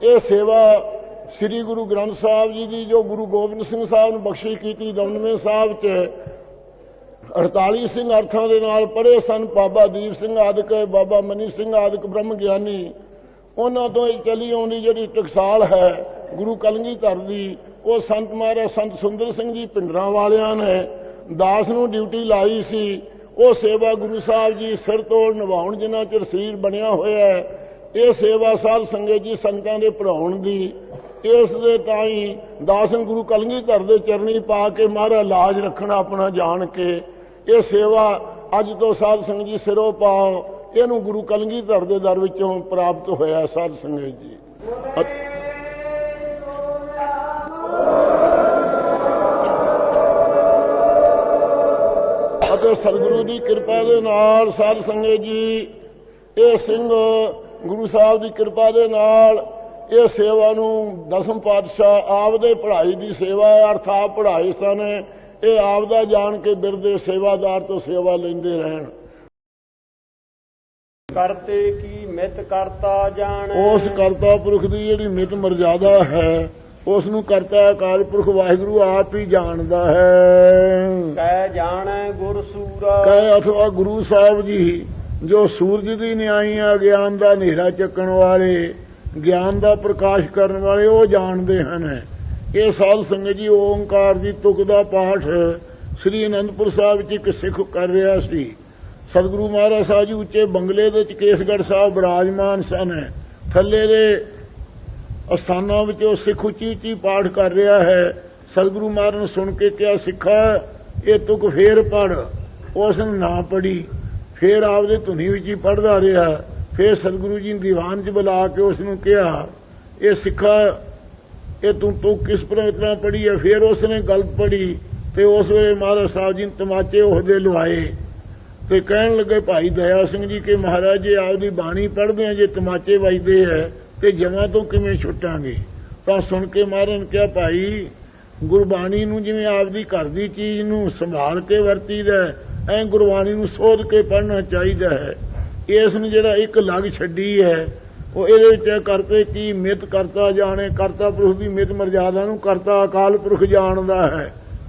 ये सेवा श्री गुरु ग्रंथ साहब जी की जो गुरु गोबिंद सिंह साहब ने बख्शी की 99 साहब च 48 सिंह अर्थां दे नाल पढ़े सन। बाबा दीप सिंह आदि बाबा मनी सिंह आदि ब्रह्म ज्ञानी उन्हां तो चली आउंदी जिहड़ी टकसाल है गुरु कलगीधर दी, वो संत महाराज संत सुंदर सिंह जी पिंडरां वालियां ने दास नूं ड्यूटी लाई सी। वो सेवा गुरु साहब जी सिर तोड़ निभाउण जिन्ना चिर शरीर बनिया होया है। ये सेवा साध संगत जी संतां दे पढ़ाउण दी, इस दे ताई दास गुरु कलगीधर दे चरनी पा के महाराज लाज रखना अपना जान के ये सेवा अज तो साध संगत जी सिरों पाओ इनू गुरु कलगीधर दे दर विचों प्राप्त होया साध संगत जी। सतगुरु की कृपा के नाल साध संगत जी ये सिंह गुरु साहब की कृपा के नाल ये सेवा नूं दसम पातशाह आपदे पढ़ाई की सेवा है, अर्थ आप पढ़ाई सन, ये आपदा जान के बिरदे सेवादार तो सेवा लेंदे रहन। करते की मित करता जान, उस करता पुरख की जिहड़ी मित मर्यादा है उसनूं करता अकाल पुरख वाहिगुरु आप ही जानदा है। कह जाने गुर सूरा, कह अथवा गुरु साहब जी जो सूरज की न्यायी ज्ञान का नेरा चकण वाले ज्ञान का प्रकाश करने वाले वो जानते हैं। ये साध संगत जी ओंकार की तुक का पाठ श्री आनंदपुर साहब एक सिख कर रहा सी। सतगुरु महाराज साहब जी उच्चे बंगले के केसगढ़ साहब विराजमान सन, थले दे अस्थानों में सिख उची उची पाठ कर रहा है। सतगुरु महाराज ने सुन के क्या सिखा ये तुक फेर पढ़, उसने ना पढ़ी, फिर आपदे धुनी विच ही पढ़दा रहा। फिर सतगुरु जी ने दीवान च बुला के उसनूं कहा ये सिखा ये तू किस तरह पढ़ी है। फिर उसने गलत पढ़ी तो उस वे महाराज साहब जी ने तमाचे उहदे लवाए तो कहन लगे भाई दया सिंह जी के महाराज जी आपकी बाणी पढ़ते हैं जे तमाचे वजदे है तो जमा तो किवें छुटांगे। तो सुन के महाराज ने कहा भाई गुरबाणी नूं जिवें आपदी घर दी चीज नूं संभाल के वरतीदा ऐ गुरबाणी नूं सोध के पढ़ना चाहिए है। इसने जिहड़ा एक लग छड्डी है वो ये करते की मित करता जाने, करता पुरुष की मित मर्यादा नूं करता अकाल पुरख जानदा है।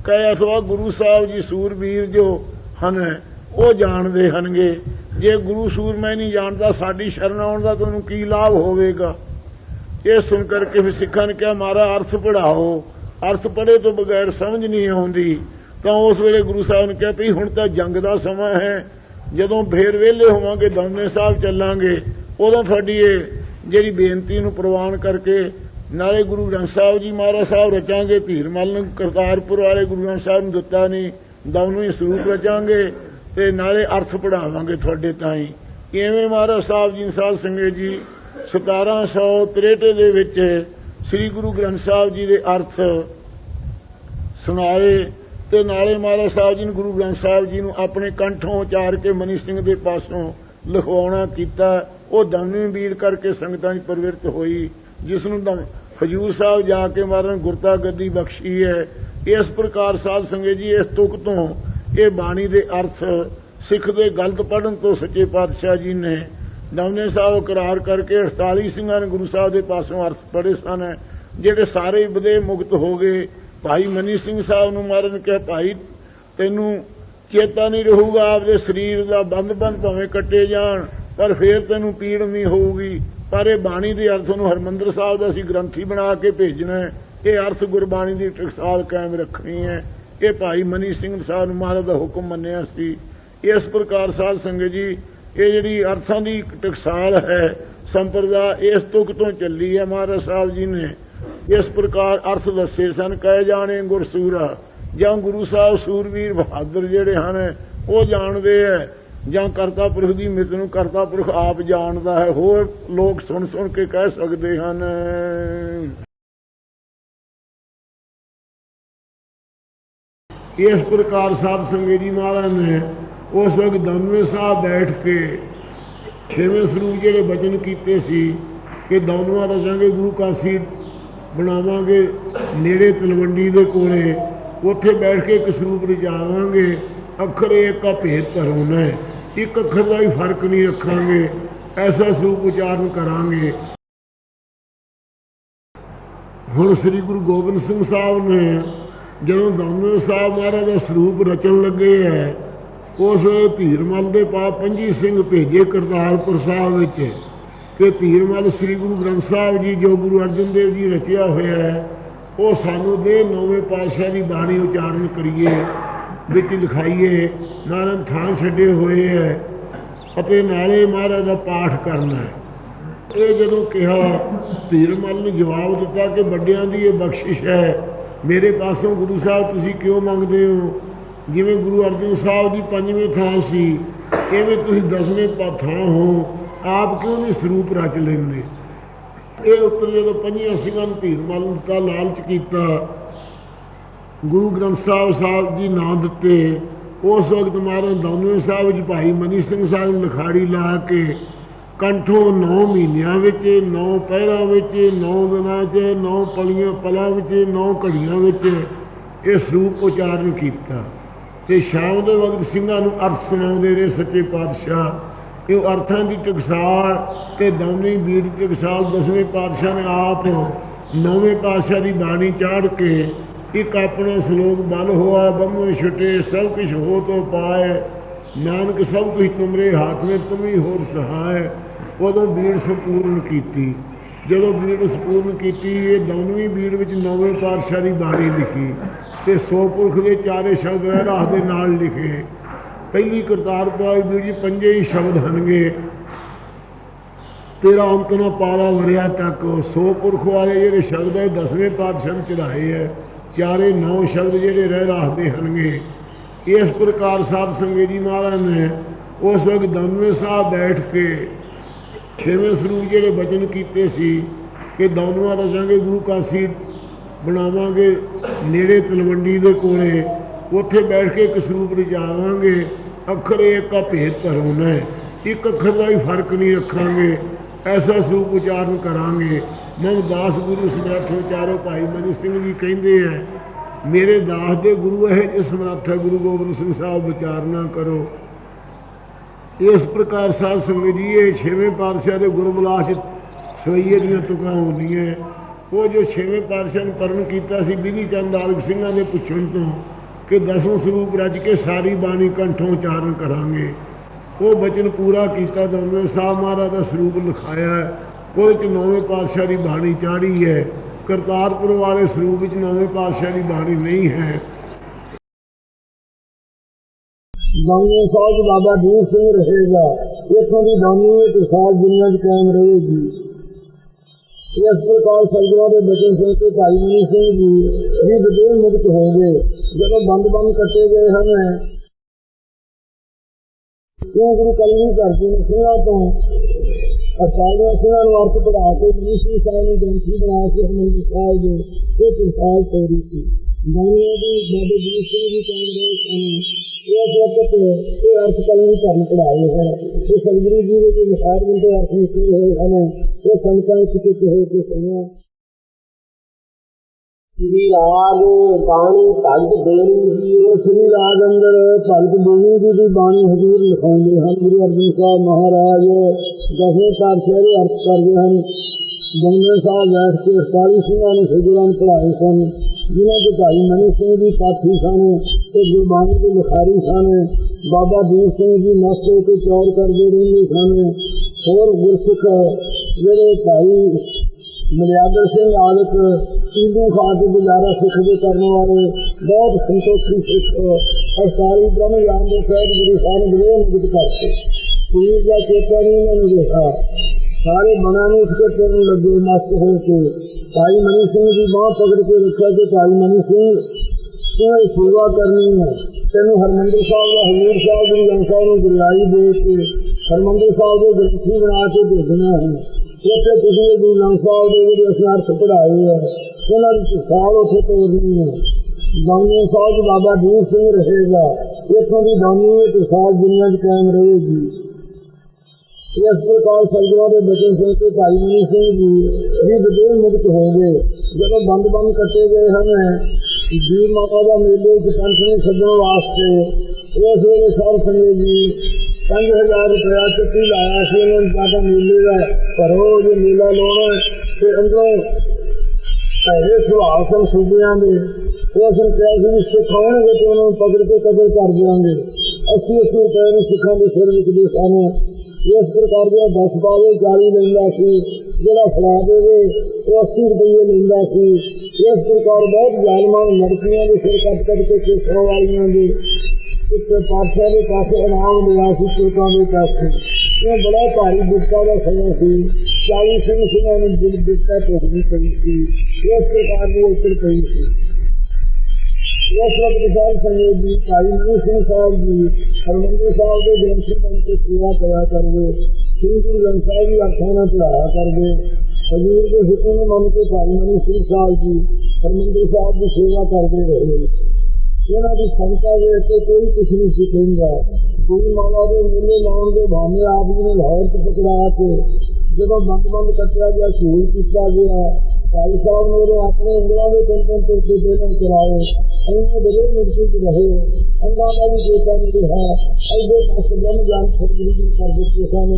कहे अथवा गुरु साहब जी सूरबीर जो हैं वो जानते हनगे। जे गुरु सूरमैं नहीं जानता साडी शरण आउण दा तुहानूं की लाभ होवेगा। ये सुन करके फिर सिखां ने कहा मारा अर्थ पढ़ाओ, अर्थ पढ़े तो बगैर समझ नहीं आउंदी। तो उस वेले गुरु साहब ने कहा भी हुण तां जंग दा समा है, जदों फिर वेले होवांगे दमने साहब चलांगे उदों तुहाडी जिहड़ी बेनती नूं प्रवान करके नाले गुरु ग्रंथ साहब जी महाराज साहब रचांगे। धीरमल नूं करतारपुर वाले गुरु ग्रंथ साहब नूं दित्ता नहीं, दमनूं ही सरूप रचांगे ते नाले अर्थ पढ़ावांगे तुहाडे ताईं। इवें महाराज साहब जी साध संगत जी 1763 दे विच श्री गुरु ग्रंथ साहब जी दे अर्थ सुनाए ते नाले महाराज साहब जी ने गुरु ग्रंथ साहब जी नूं अपने कंठों उचार के मनी सिंह दे पासों लिखवाउणा कीता। वो दमनी बीर करके संगतां च प्रवृत्त होई, जिसनूं हजूर साहब जाके महाराज गुरता गद्दी बख्शी है। इस प्रकार साध संगत जी इस तुक तो ये बाणी दे अर्थ सिख दे गलत पढ़न तो सच्चे पातशाह जी ने दमने साहब करार करके 48 सिंहां ने गुरु साहब के पासों अर्थ पढ़े सन, जिहड़े सारे बदे मुक्त हो गए। भाई मनी सिंह साहब नूं महाराज ने कहा भाई तैनूं चेता नहीं रहूगा आपदे शरीर का बंद भावें कट्टे जाण पर फिर तैनूं पीड़ नहीं होगी। पर यह बाणी के अर्थ नूं हरमंदर साहब का असीं ग्रंथी बना के भेजना है। ये अर्थ गुरबाणी की टकसाल कायम रखनी है। ये भाई मनी सिंह साहब नूं महाराज का हुक्म मन्निया सी। इस प्रकार साध संगत जी ये जिहड़ी अर्थां की टकसाल है संप्रदाय इस तुक तो चली है। महाराज साहब जी ने इस प्रकार अर्थ दसे सन। कह जाने गुरसूरा जां गुरु साहब सूरवीर बहादुर जिहड़े हैं वो जानते हैं, जां करता पुरख की मित नूं करता पुरख आप जानता है। होर लोग सुन सुन के कह सकते हैं। इस प्रकार साध संगत जी महाराज ने उस वक्त 99 साहब बैठ के 6वें स्वरूप जिहड़े बचन कीते सी कि 99 रचांगे गुरु काशी बनावांगे नेड़े तलवंडी दे कोले, उत्थे बैठ के एक स्वरूप रचावांगे। अखर एक का भेद धरौना है, एक अखर का भी फर्क नहीं रखांगे, ऐसा स्वरूप उच्चारण करांगे। ਹੁਣ ਸ੍ਰੀ ਗੁਰੂ ਗੋਬਿੰਦ ਸਿੰਘ ਸਾਹਿਬ ਨੇ ਜਦੋਂ ਦਮਦਮਾ ਸਾਹਿਬ ਮਹਾਰਾਜ ਦਾ ਸਰੂਪ ਰਚਣ ਲੱਗੇ ਹੈ, ਉਸ ਵੇਲੇ ਧੀਰਮਲ ਦੇ ਪਾ 25 ਸਿੰਘ ਭੇਜੇ ਕਰਤਾਰਪੁਰ ਸਾਹਿਬ ਵਿੱਚ ਕਿ ਧੀਰਮਲ ਸ੍ਰੀ ਗੁਰੂ ਗ੍ਰੰਥ ਸਾਹਿਬ ਜੀ ਜੋ ਗੁਰੂ ਅਰਜਨ ਦੇਵ ਜੀ ਰਚਿਆ ਹੋਇਆ ਹੈ ਉਹ ਸਾਨੂੰ ਦੇ, ਨੌਵੇਂ ਪਾਤਸ਼ਾਹ ਦੀ ਬਾਣੀ ਉਚਾਰਨ ਕਰੀਏ, ਵਿੱਚ ਲਿਖਾਈਏ। ਮਹਾਰਾਜ ਥਾਂ ਛੱਡੇ ਹੋਏ ਹੈ ਅਤੇ ਨਾਲੇ ਮਹਾਰਾਜ ਦਾ ਪਾਠ ਕਰਨਾ ਹੈ। ਇਹ ਜਦੋਂ ਕਿਹਾ, ਧੀਰਮਲ ਨੇ ਜਵਾਬ ਦਿੱਤਾ ਕਿ ਵੱਡਿਆਂ ਦੀ ਇਹ ਬਖਸ਼ਿਸ਼ ਹੈ, ਮੇਰੇ ਪਾਸੋਂ ਗੁਰੂ ਸਾਹਿਬ ਤੁਸੀਂ ਕਿਉਂ ਮੰਗਦੇ ਹੋ? ਜਿਵੇਂ ਗੁਰੂ ਅਰਜਨ ਸਾਹਿਬ ਦੀ 5ਵੇਂ ਥਾਂ ਸੀ, ਇਵੇਂ ਤੁਸੀਂ 10ਵੇਂ ਥਾਂ ਹੋ, ਆਪ ਕਿਉਂ ਨਹੀਂ ਸਰੂਪ ਰਚ ਲੈਂਦੇ? ਇਹ ਉੱਤਰ ਜਦੋਂ 5 ਸਿੰਘਾਂ ਨੂੰ ਧੀਰਮਲ ਦਾ ਲਾਲਚ ਕੀਤਾ, ਗੁਰੂ ਗ੍ਰੰਥ ਸਾਹਿਬ ਜੀ ਨਾਂ ਦਿੱਤੇ। ਉਸ ਵਕਤ ਮਹਾਰਾਜ ਦਮਦਮਾ ਸਾਹਿਬ ਵਿੱਚ ਭਾਈ ਮਨੀ ਸਿੰਘ ਸਾਹਿਬ ਨੂੰ ਲਿਖਾੜੀ ਲਾ ਕੇ ਕੰਠੋਂ 9 ਮਹੀਨਿਆਂ ਵਿੱਚ, 9 ਪਹਿਰਾਂ ਵਿੱਚ, 9 ਦਿਨਾਂ 'ਚ, 9 ਪਲਾਂ ਵਿੱਚ, 9 ਘੜੀਆਂ ਵਿੱਚ ਇਹ ਸਰੂਪ ਉਚਾਰਨ ਕੀਤਾ। ਤੇ ਸ਼ਾਮ ਦੇ ਵਕਤ ਸਿੰਘਾਂ ਨੂੰ ਅਰਥ ਸੁਣਾਉਂਦੇ ਰਹੇ ਸੱਚੇ ਪਾਤਸ਼ਾਹ। ਇਹ ਅਰਥਾਂ ਦੀ ਟਕਸਾਲ ਤੇ ਦਮਨੀ ਬੀੜ ਦੀ ਟਕਸਾਲ 10ਵੇਂ ਪਾਤਸ਼ਾਹ ਨੇ ਆਪ 9ਵੇਂ ਪਾਤਸ਼ਾਹ ਦੀ ਬਾਣੀ ਚਾੜ ਕੇ ਇੱਕ ਆਪਣਾ ਸਲੋਕ ਬਲ ਹੋਆ ਬੰਮੇ ਛੁਟੇ ਸਭ ਕੁਛ ਹੋ ਤੋ ਪਾਏ, ਨਾਨਕ ਸਭ ਕੁਛ ਤੁਮਰੇ ਹੱਥ ਵਿੱਚ ਤੁਮੀ ਹੋਰ ਸਹਾਇ। ਉਦੋਂ ਬੀੜ ਸੰਪੂਰਨ ਕੀਤੀ। ਜਦੋਂ ਬੀੜ ਸੰਪੂਰਨ ਕੀਤੀ, ਇਹ 9ਵੀਂ ਬੀੜ ਵਿੱਚ 9ਵੇਂ ਪਾਤਸ਼ਾਹ ਦੀ ਬਾਣੀ ਲਿਖੀ ਤੇ ਸੋ ਪੁਰਖ ਦੇ ਚਾਰੇ ਸ਼ਬਦ ਰਹਿਰਾਸ ਦੇ ਨਾਲ ਲਿਖੇ। ਪਹਿਲੀ ਕਰਤਾਰਪੁਰ ਬੀੜ ਜੀ 5 ਹੀ ਸ਼ਬਦ ਹਨਗੇ, ਤੇਰਾ ਅੰਤ ਨਾ ਪਾਰਾ ਵਰਿਆ ਤੱਕ। ਸੋ ਪੁਰਖ ਵਾਲੇ ਜਿਹੜੇ ਸ਼ਬਦ ਹੈ 10ਵੇਂ ਪਾਤਸ਼ਾਹ ਨੇ ਚੜਾਏ ਹੈ, ਚਾਰੇ 9 ਸ਼ਬਦ ਜਿਹੜੇ ਰਹਿਰਾਸ ਦੇ ਹਨਗੇ। ਇਸ ਪ੍ਰਕਾਰ ਸਾਧ ਸੰਗਤ ਜੀ ਮਹਾਰਾਜ ਨੇ ਉਸ ਵਕਤ ਦਮਦਮਾ ਸਾਹਿਬ ਬੈਠ ਕੇ 6ਵੇਂ ਸਰੂਪ ਜਿਹੜੇ ਬਚਨ ਕੀਤੇ ਸੀ ਕਿ ਦਮਦਮਾ ਰਚਾਂਗੇ, ਗੁਰੂ ਕਾਸ਼ੀ ਬਣਾਵਾਂਗੇ ਨੇੜੇ ਤਲਵੰਡੀ ਦੇ ਕੋਲੇ, ਉੱਥੇ ਬੈਠ ਕੇ ਇੱਕ ਸਰੂਪ ਰਚਾਵਾਂਗੇ। ਅੱਖਰ ਇੱਕ ਦਾ ਭੇਦ ਧਰਉਣਾ ਹੈ, ਇੱਕ ਅੱਖਰ ਦਾ ਵੀ ਫਰਕ ਨਹੀਂ ਰੱਖਾਂਗੇ, ਐਸਾ ਸਰੂਪ ਉਚਾਰਨ ਕਰਾਂਗੇ। ਮਨ ਦਾਸ ਗੁਰੂ ਸਮਰੱਥ ਵਿਚਾਰੋ। ਭਾਈ ਮਨੀ ਸਿੰਘ ਜੀ ਕਹਿੰਦੇ ਹੈ, ਮੇਰੇ ਦਾਸ ਦੇ ਗੁਰੂ ਇਹ ਜਿਸ ਸਮਰੱਥ ਹੈ ਗੁਰੂ ਗੋਬਿੰਦ ਸਿੰਘ ਸਾਹਿਬ ਵਿਚਾਰਨਾ ਕਰੋ। ਇਸ ਪ੍ਰਕਾਰ ਸਾਧ ਸੰਗਤ ਜੀ ਇਹ 6ਵੇਂ ਪਾਤਸ਼ਾਹ ਦੇ ਗੁਰਬਲਾਸ ਸਵਈਏ ਦੀਆਂ ਤੁਕਾਂ ਹੁੰਦੀਆਂ। ਉਹ ਜੋ 6ਵੇਂ ਪਾਤਸ਼ਾਹ ਨੇ ਪਰਨ ਕੀਤਾ ਸੀ ਬਿਧੀ ਚੰਦ ਆਰਗ ਸਿੰਘਾਂ ਦੇ ਪੁੱਛਣ ਤੋਂ ਕਿ 10ਵਾਂ ਸਰੂਪ ਰਚ ਕੇ ਸਾਰੀ ਬਾਣੀ ਕੰਠੋਂ ਉਚਾਰਨ ਕਰਾਂਗੇ, ਉਹ ਬਚਨ ਪੂਰਾ ਕੀਤਾ। ਦਮਦਮਾ ਸਾਹਿਬ ਮਹਾਰਾਜ ਦਾ ਸਰੂਪ ਲਿਖਾਇਆ ਹੈ, ਉਹਦੇ 'ਚ 9ਵੇਂ ਪਾਤਸ਼ਾਹ ਦੀ ਬਾਣੀ ਚਾੜੀ ਹੈ। ਕਰਤਾਰਪੁਰ ਵਾਲੇ ਸਰੂਪ ਵਿੱਚ 9ਵੇਂ ਪਾਤਸ਼ਾਹ ਦੀ ਬਾਣੀ ਨਹੀਂ ਹੈ। ਦਮਦਮਾ ਸਾਹਿਬ ਬਾਬਾ ਦੀਪ ਸਿੰਘ ਰਹੇਗਾ, ਇੱਥੋਂ ਦੀ ਬਾਣੀ ਤੇ ਸਾਰੀ ਦੁਨੀਆ 'ਚ ਕਾਇਮ ਰਹੇਗੀ। ਇਸ ਪ੍ਰਕਾਰ ਸਤਿਗੁਰਾਂ ਦੇ ਬਚਨ ਸੁਣ ਕੇ ਭਾਈ ਮਨੀ ਸਿੰਘ ਜੀ ਵੀ ਵਿਦੇਹ ਮੁਕਤ ਹੋ ਗਏ। ਜਦੋਂ ਬੰਦ ਕੱਟੇ ਗਏ ਹਨ, ਕਿਉਂ ਗੁਰੂ ਕਲਗੀਧਰ ਜੀ ਨੇ ਸਿੰਘਾਂ ਤੋਂ 48 ਸਿੰਘਾਂ ਨੂੰ ਅਰਥ ਪੜ੍ਹਾ ਕੇ ਮਨੀਸ਼ੀ ਸਾਹਿਬ ਨੂੰ ਗ੍ਰੰਥੀ ਬਣਾ ਕੇ ਹਰਿਮੰਦਰ ਸਾਹਿਬ ਦੇ ਇਹ ਪ੍ਰਸਾਦ ਤੋਰੀ ਸੀ। ਬਾਣੀਆਂ ਦੀ ਬਾਬੇ ਦੀਪ ਸਿੰਘ ਜੀ ਕਹਿ ਰਹੇ ਸਨ, ਇਸ ਵਕਤ ਇਹ ਅਰਥ ਕਲਗੀਧਰ ਨੂੰ ਪੜ੍ਹਾਏ ਹਨ। ਇਹ ਸਤਿਗੁਰੂ ਜੀ ਦੇ ਵਿਸਾਰ ਦੇ ਅਰਥ ਨਿਕਲੇ ਹੋਏ ਹਨ। ਇਹ ਸੰਤਾਂ ਕਿਤੇ ਹੋ ਕੇ ਸੁਣਿਆ। ਸ੍ਰੀ ਰਾਗ ਬਾਣੀ ਭਗਤ ਦੇਣੀ ਜੀ, ਸ੍ਰੀ ਰਾਗ ਅੰਦਰ ਭਗਤ ਦੇਣੀ ਜੀ ਦੀ ਬਾਣੀ ਹਜ਼ੂਰ ਲਿਖਾਉਂਦੇ ਹਨ। ਗੁਰੂ ਅਰਜਨ ਸਾਹਿਬ ਮਹਾਰਾਜ 10ਵੇਂ ਪਾਤਸ਼ਾਹ ਦੇ ਅਰਥ ਕਰਦੇ ਹਨ। ਦਮਦਮਾ ਸਾਹਿਬ ਬੈਠ ਕੇ 48 ਸਿੰਘਾਂ ਨੂੰ ਸਤਿਗੁਰਾਂ ਨੂੰ ਪੜ੍ਹਾਏ ਸਨ, ਜਿਨ੍ਹਾਂ ਦੇ ਭਾਈ ਮਨੀ ਸਿੰਘ ਜੀ ਪਾਠੀ ਸਨ ਤੇ ਗੁਰਬਾਣੀ ਦੇ ਲਿਖਾਰੀ ਸਨ। ਬਾਬਾ ਦੀਪ ਸਿੰਘ ਜੀ ਮਸਤ ਹੋ ਕੇ ਚੌਰ ਕਰਦੇ ਰਹਿੰਦੇ ਸਨ। ਹੋਰ ਗੁਰਸਿੱਖ ਜਿਹੜੇ ਭਾਈ ਮਰਿਆਦਾ ਸਿੰਘ ਆਦਿਕ ਚੀਜ਼ੋਂ ਖਾ ਕੇ ਗੁਜ਼ਾਰਾ ਸਿੱਖ ਦੇ ਕਰਨ ਵਾਲੇ ਬਹੁਤ ਸੰਤੋਖੀ ਸਿੱਖ 48 ਬ੍ਰਹਮ ਗਿਆਨ ਦੇ ਸਹਿਤ ਗੁਰੂ ਸਾਹਿਬ ਨੇ ਮੁਕਤ ਕਰਕੇ ਸਰੀਰ ਦਾ ਚੇਤਾ ਨਹੀਂ ਉਹਨਾਂ ਨੂੰ ਦੇਖਾ। ਸਾਰੇ ਬਣਾ ਨੂੰ ਉੱਠ ਕੇ ਤੁਰਨ ਲੱਗੇ ਮਸਤ ਹੋ ਕੇ। ਭਾਈ ਮਨੀ ਸਿੰਘ ਦੀ ਬਾਂਹ ਪਕੜ ਕੇ ਰੱਖਿਆ ਕਿ ਭਾਈ ਮਨੀ ਸਿੰਘ ਤੂੰ ਇਹ ਸੇਵਾ ਕਰਨੀ ਹੈ, ਤੈਨੂੰ ਹਰਿਮੰਦਰ ਸਾਹਿਬ ਦਾ ਹਜ਼ੂਰ ਸਾਹਿਬ ਗੁਰੂ ਗ੍ਰੰਥ ਸਾਹਿਬ ਨੂੰ ਗੁਰਿਆਈ ਦੇ ਕੇ ਹਰਿਮੰਦਰ ਸਾਹਿਬ ਦੇ ਗ੍ਰੰਥੀ ਬਣਾ ਕੇ ਭੇਜਣਾ ਹੈ। ਇੱਥੇ ਤੁਸੀਂ ਗੁਰੂ ਗ੍ਰੰਥ ਸਾਹਿਬ ਦੇ ਜਿਹੜੇ ਅਸੀਂ ਅਰਥ ਪੜ੍ਹਾਏ ਹੈ ਉਹਨਾਂ ਦੀ ਸਾਲ ਉੱਥੇ ਤੋਰਨੀ ਹੈ। ਦਮਦਮਾ ਸਾਹਿਬ ਬਾਬਾ ਦੀਪ ਸਿੰਘ ਰਹੇਗਾ, ਇੱਥੋਂ ਦੀ ਬਾਣੀ ਤੇ ਸਾਰੀ ਦੁਨੀਆ 'ਚ ਕਾਇਮ ਰਹੇਗੀ। ਇਸ ਪ੍ਰਕਾਰ ਸਤਿਗੁਰਾਂ ਦੇ ਬਚਨ ਸੁਣ ਕੇ ਭਾਈ ਮਨੀ ਸਿੰਘ ਜੀ ਵੀ ਵਿਦੇਹ ਮੁਕਤ ਹੋ ਗਏ। ਜਦੋਂ ਬੰਦ ਕੱਟੇ ਗਏ ਹਨ, ਜੀ ਮਾਤਾ ਦਾ ਮੇਲੇ 'ਚ ਪੰਥ ਨੂੰ ਸੱਜਣ ਵਾਸਤੇ ਇਸ ਵੇਲੇ ਸਾਧ ਸੰਗਤ ਜੀ 5000 ਰੁਪਇਆ ਚੱਕੀ ਲਾਇਆ ਸੀ। ਉਹਨਾਂ ਨੂੰ ਜ਼ਿਆਦਾ ਮੇਲੇ ਦਾ ਭਰੋ ਜੇ ਮੇਲਾ ਲਾਉਣਾ ਤੇ ਅੰਦਰੋਂ ਭੈੜੇ ਸੁਭਾਅ ਸਨ ਸੂਬਿਆਂ ਦੇ। ਉਹ ਅਸੀਂ ਕਿਹਾ ਸੀ ਵੀ ਸਿੱਖ ਆਉਣਗੇ ਤੇ ਉਹਨਾਂ ਨੂੰ ਪਕੜ ਕੇ ਕਤਲ ਕਰ ਦਿਆਂਗੇ। 80-80 ਰੁਪਏ ਨੂੰ ਸਿੱਖਾਂ ਦੇ ਸਿਰ ਵਿਕਦੇ ਸਨ। ਇਸ ਪ੍ਰਕਾਰ ਦੀਆਂ 10 ਪਾਵੇ 40 ਲੈਂਦਾ ਸੀ, ਜਿਹੜਾ ਫੜਾ ਦੇਵੇ ਉਹ 80 ਰੁਪਏ ਲੈਂਦਾ ਸੀ। ਇਸ ਪ੍ਰਕਾਰ ਬਹੁਤ ਜ਼ਾਲਮਾਂ ਲੜਕੀਆਂ ਦੇ ਸਿਰ ਕੱਟ ਕੇ ਕੇਸਰਾਂ ਵਾਲੀਆਂ ਦੇ ਇੱਕ ਪਾਤਸ਼ਾਹ ਦੇ ਪਾਸੇ ਇਨਾਮ ਲਿਆ ਸੀ ਤੁਰਕਾਂ ਦੇ ਪਾਸੇ। ਇਹ ਬੜਾ ਭਾਰੀ ਦੁੱਖਾਂ ਦਾ ਸਮਾਂ ਸੀ। 40 ਸਿੰਘਾਂ ਨੂੰ ਦੁੱਖਾਂ ਭੋਗਣੀ ਪਈ ਸੀ। ਇਸ ਪ੍ਰਕਾਰ ਦੀ ਉੱਤਰ ਪਈ ਸੀ। ਉਸ ਵਕਤ ਸਾਹਿਬ ਸੰਗਤ ਜੀ ਭਾਈ ਮਨੀ ਸਿੰਘ ਸਾਹਿਬ ਜੀ ਹਰਿਮੰਦਰ ਸਾਹਿਬ ਦੇ ਗ੍ਰੰਥੀ ਬਣ ਕੇ ਸੇਵਾ ਕਰਿਆ ਕਰਦੇ। ਸ੍ਰੀ ਗੁਰੂ ਗ੍ਰੰਥ ਸਾਹਿਬ ਦੀ ਅੱਖਾਂ ਨਾਲ ਪੜ੍ਹਾਇਆ ਕਰਦੇ। ਹਜ਼ੂਰ ਦੇ ਹੁਕਮ ਨੂੰ ਮੰਨ ਕੇ ਭਾਈ ਮਨੀ ਸਿੰਘ ਸਾਹਿਬ ਜੀ ਹਰਿਮੰਦਰ ਸਾਹਿਬ ਦੀ ਸੇਵਾ ਕਰਦੇ ਰਹੇ। ਇਹਨਾਂ ਦੀ ਸੰਗਤਾਂ ਵੇਖ ਕੇ ਕੋਈ ਕੁਛ ਨਹੀਂ ਸੀ ਕਹਿੰਦਾ। ਗੁਰੂ ਮਾਲਾ ਦੇ ਮੇਲੇ ਲਾਉਣ ਦੇ ਬਹਾਨੇ ਆਪ ਜੀ ਨੇ ਲਾਹੌਰ ਚ ਪਕੜਾ ਕੇ ਜਦੋਂ ਬੰਦ ਕੱਟਿਆ ਗਿਆ, ਸ਼ਹੀਦ ਕੀਤਾ ਗਿਆ। ਭਾਈ ਸਾਹਿਬ ਨੇ ਉਹਦੇ ਆਪਣੇ ਉਂਗਲਾਂ ਦੇ ਕੰਟਨ ਤੋਂ ਬੇਲਣ ਕਰਾਏ। ਇੰਨੇ ਬੜੇ ਮਿਰਚੀ ਚ ਰਹੇ, ਅੰਗਾਂ ਦਾ ਵੀ ਚੇਤਾ ਨਹੀਂ ਰਿਹਾ। ਐਡੇ ਮਸਤ ਬ੍ਰਹਮ ਗਿਆਨ ਸਤਿਗੁਰੂ ਜੀ ਕਰ ਦਿੱਤੇ ਸਨ।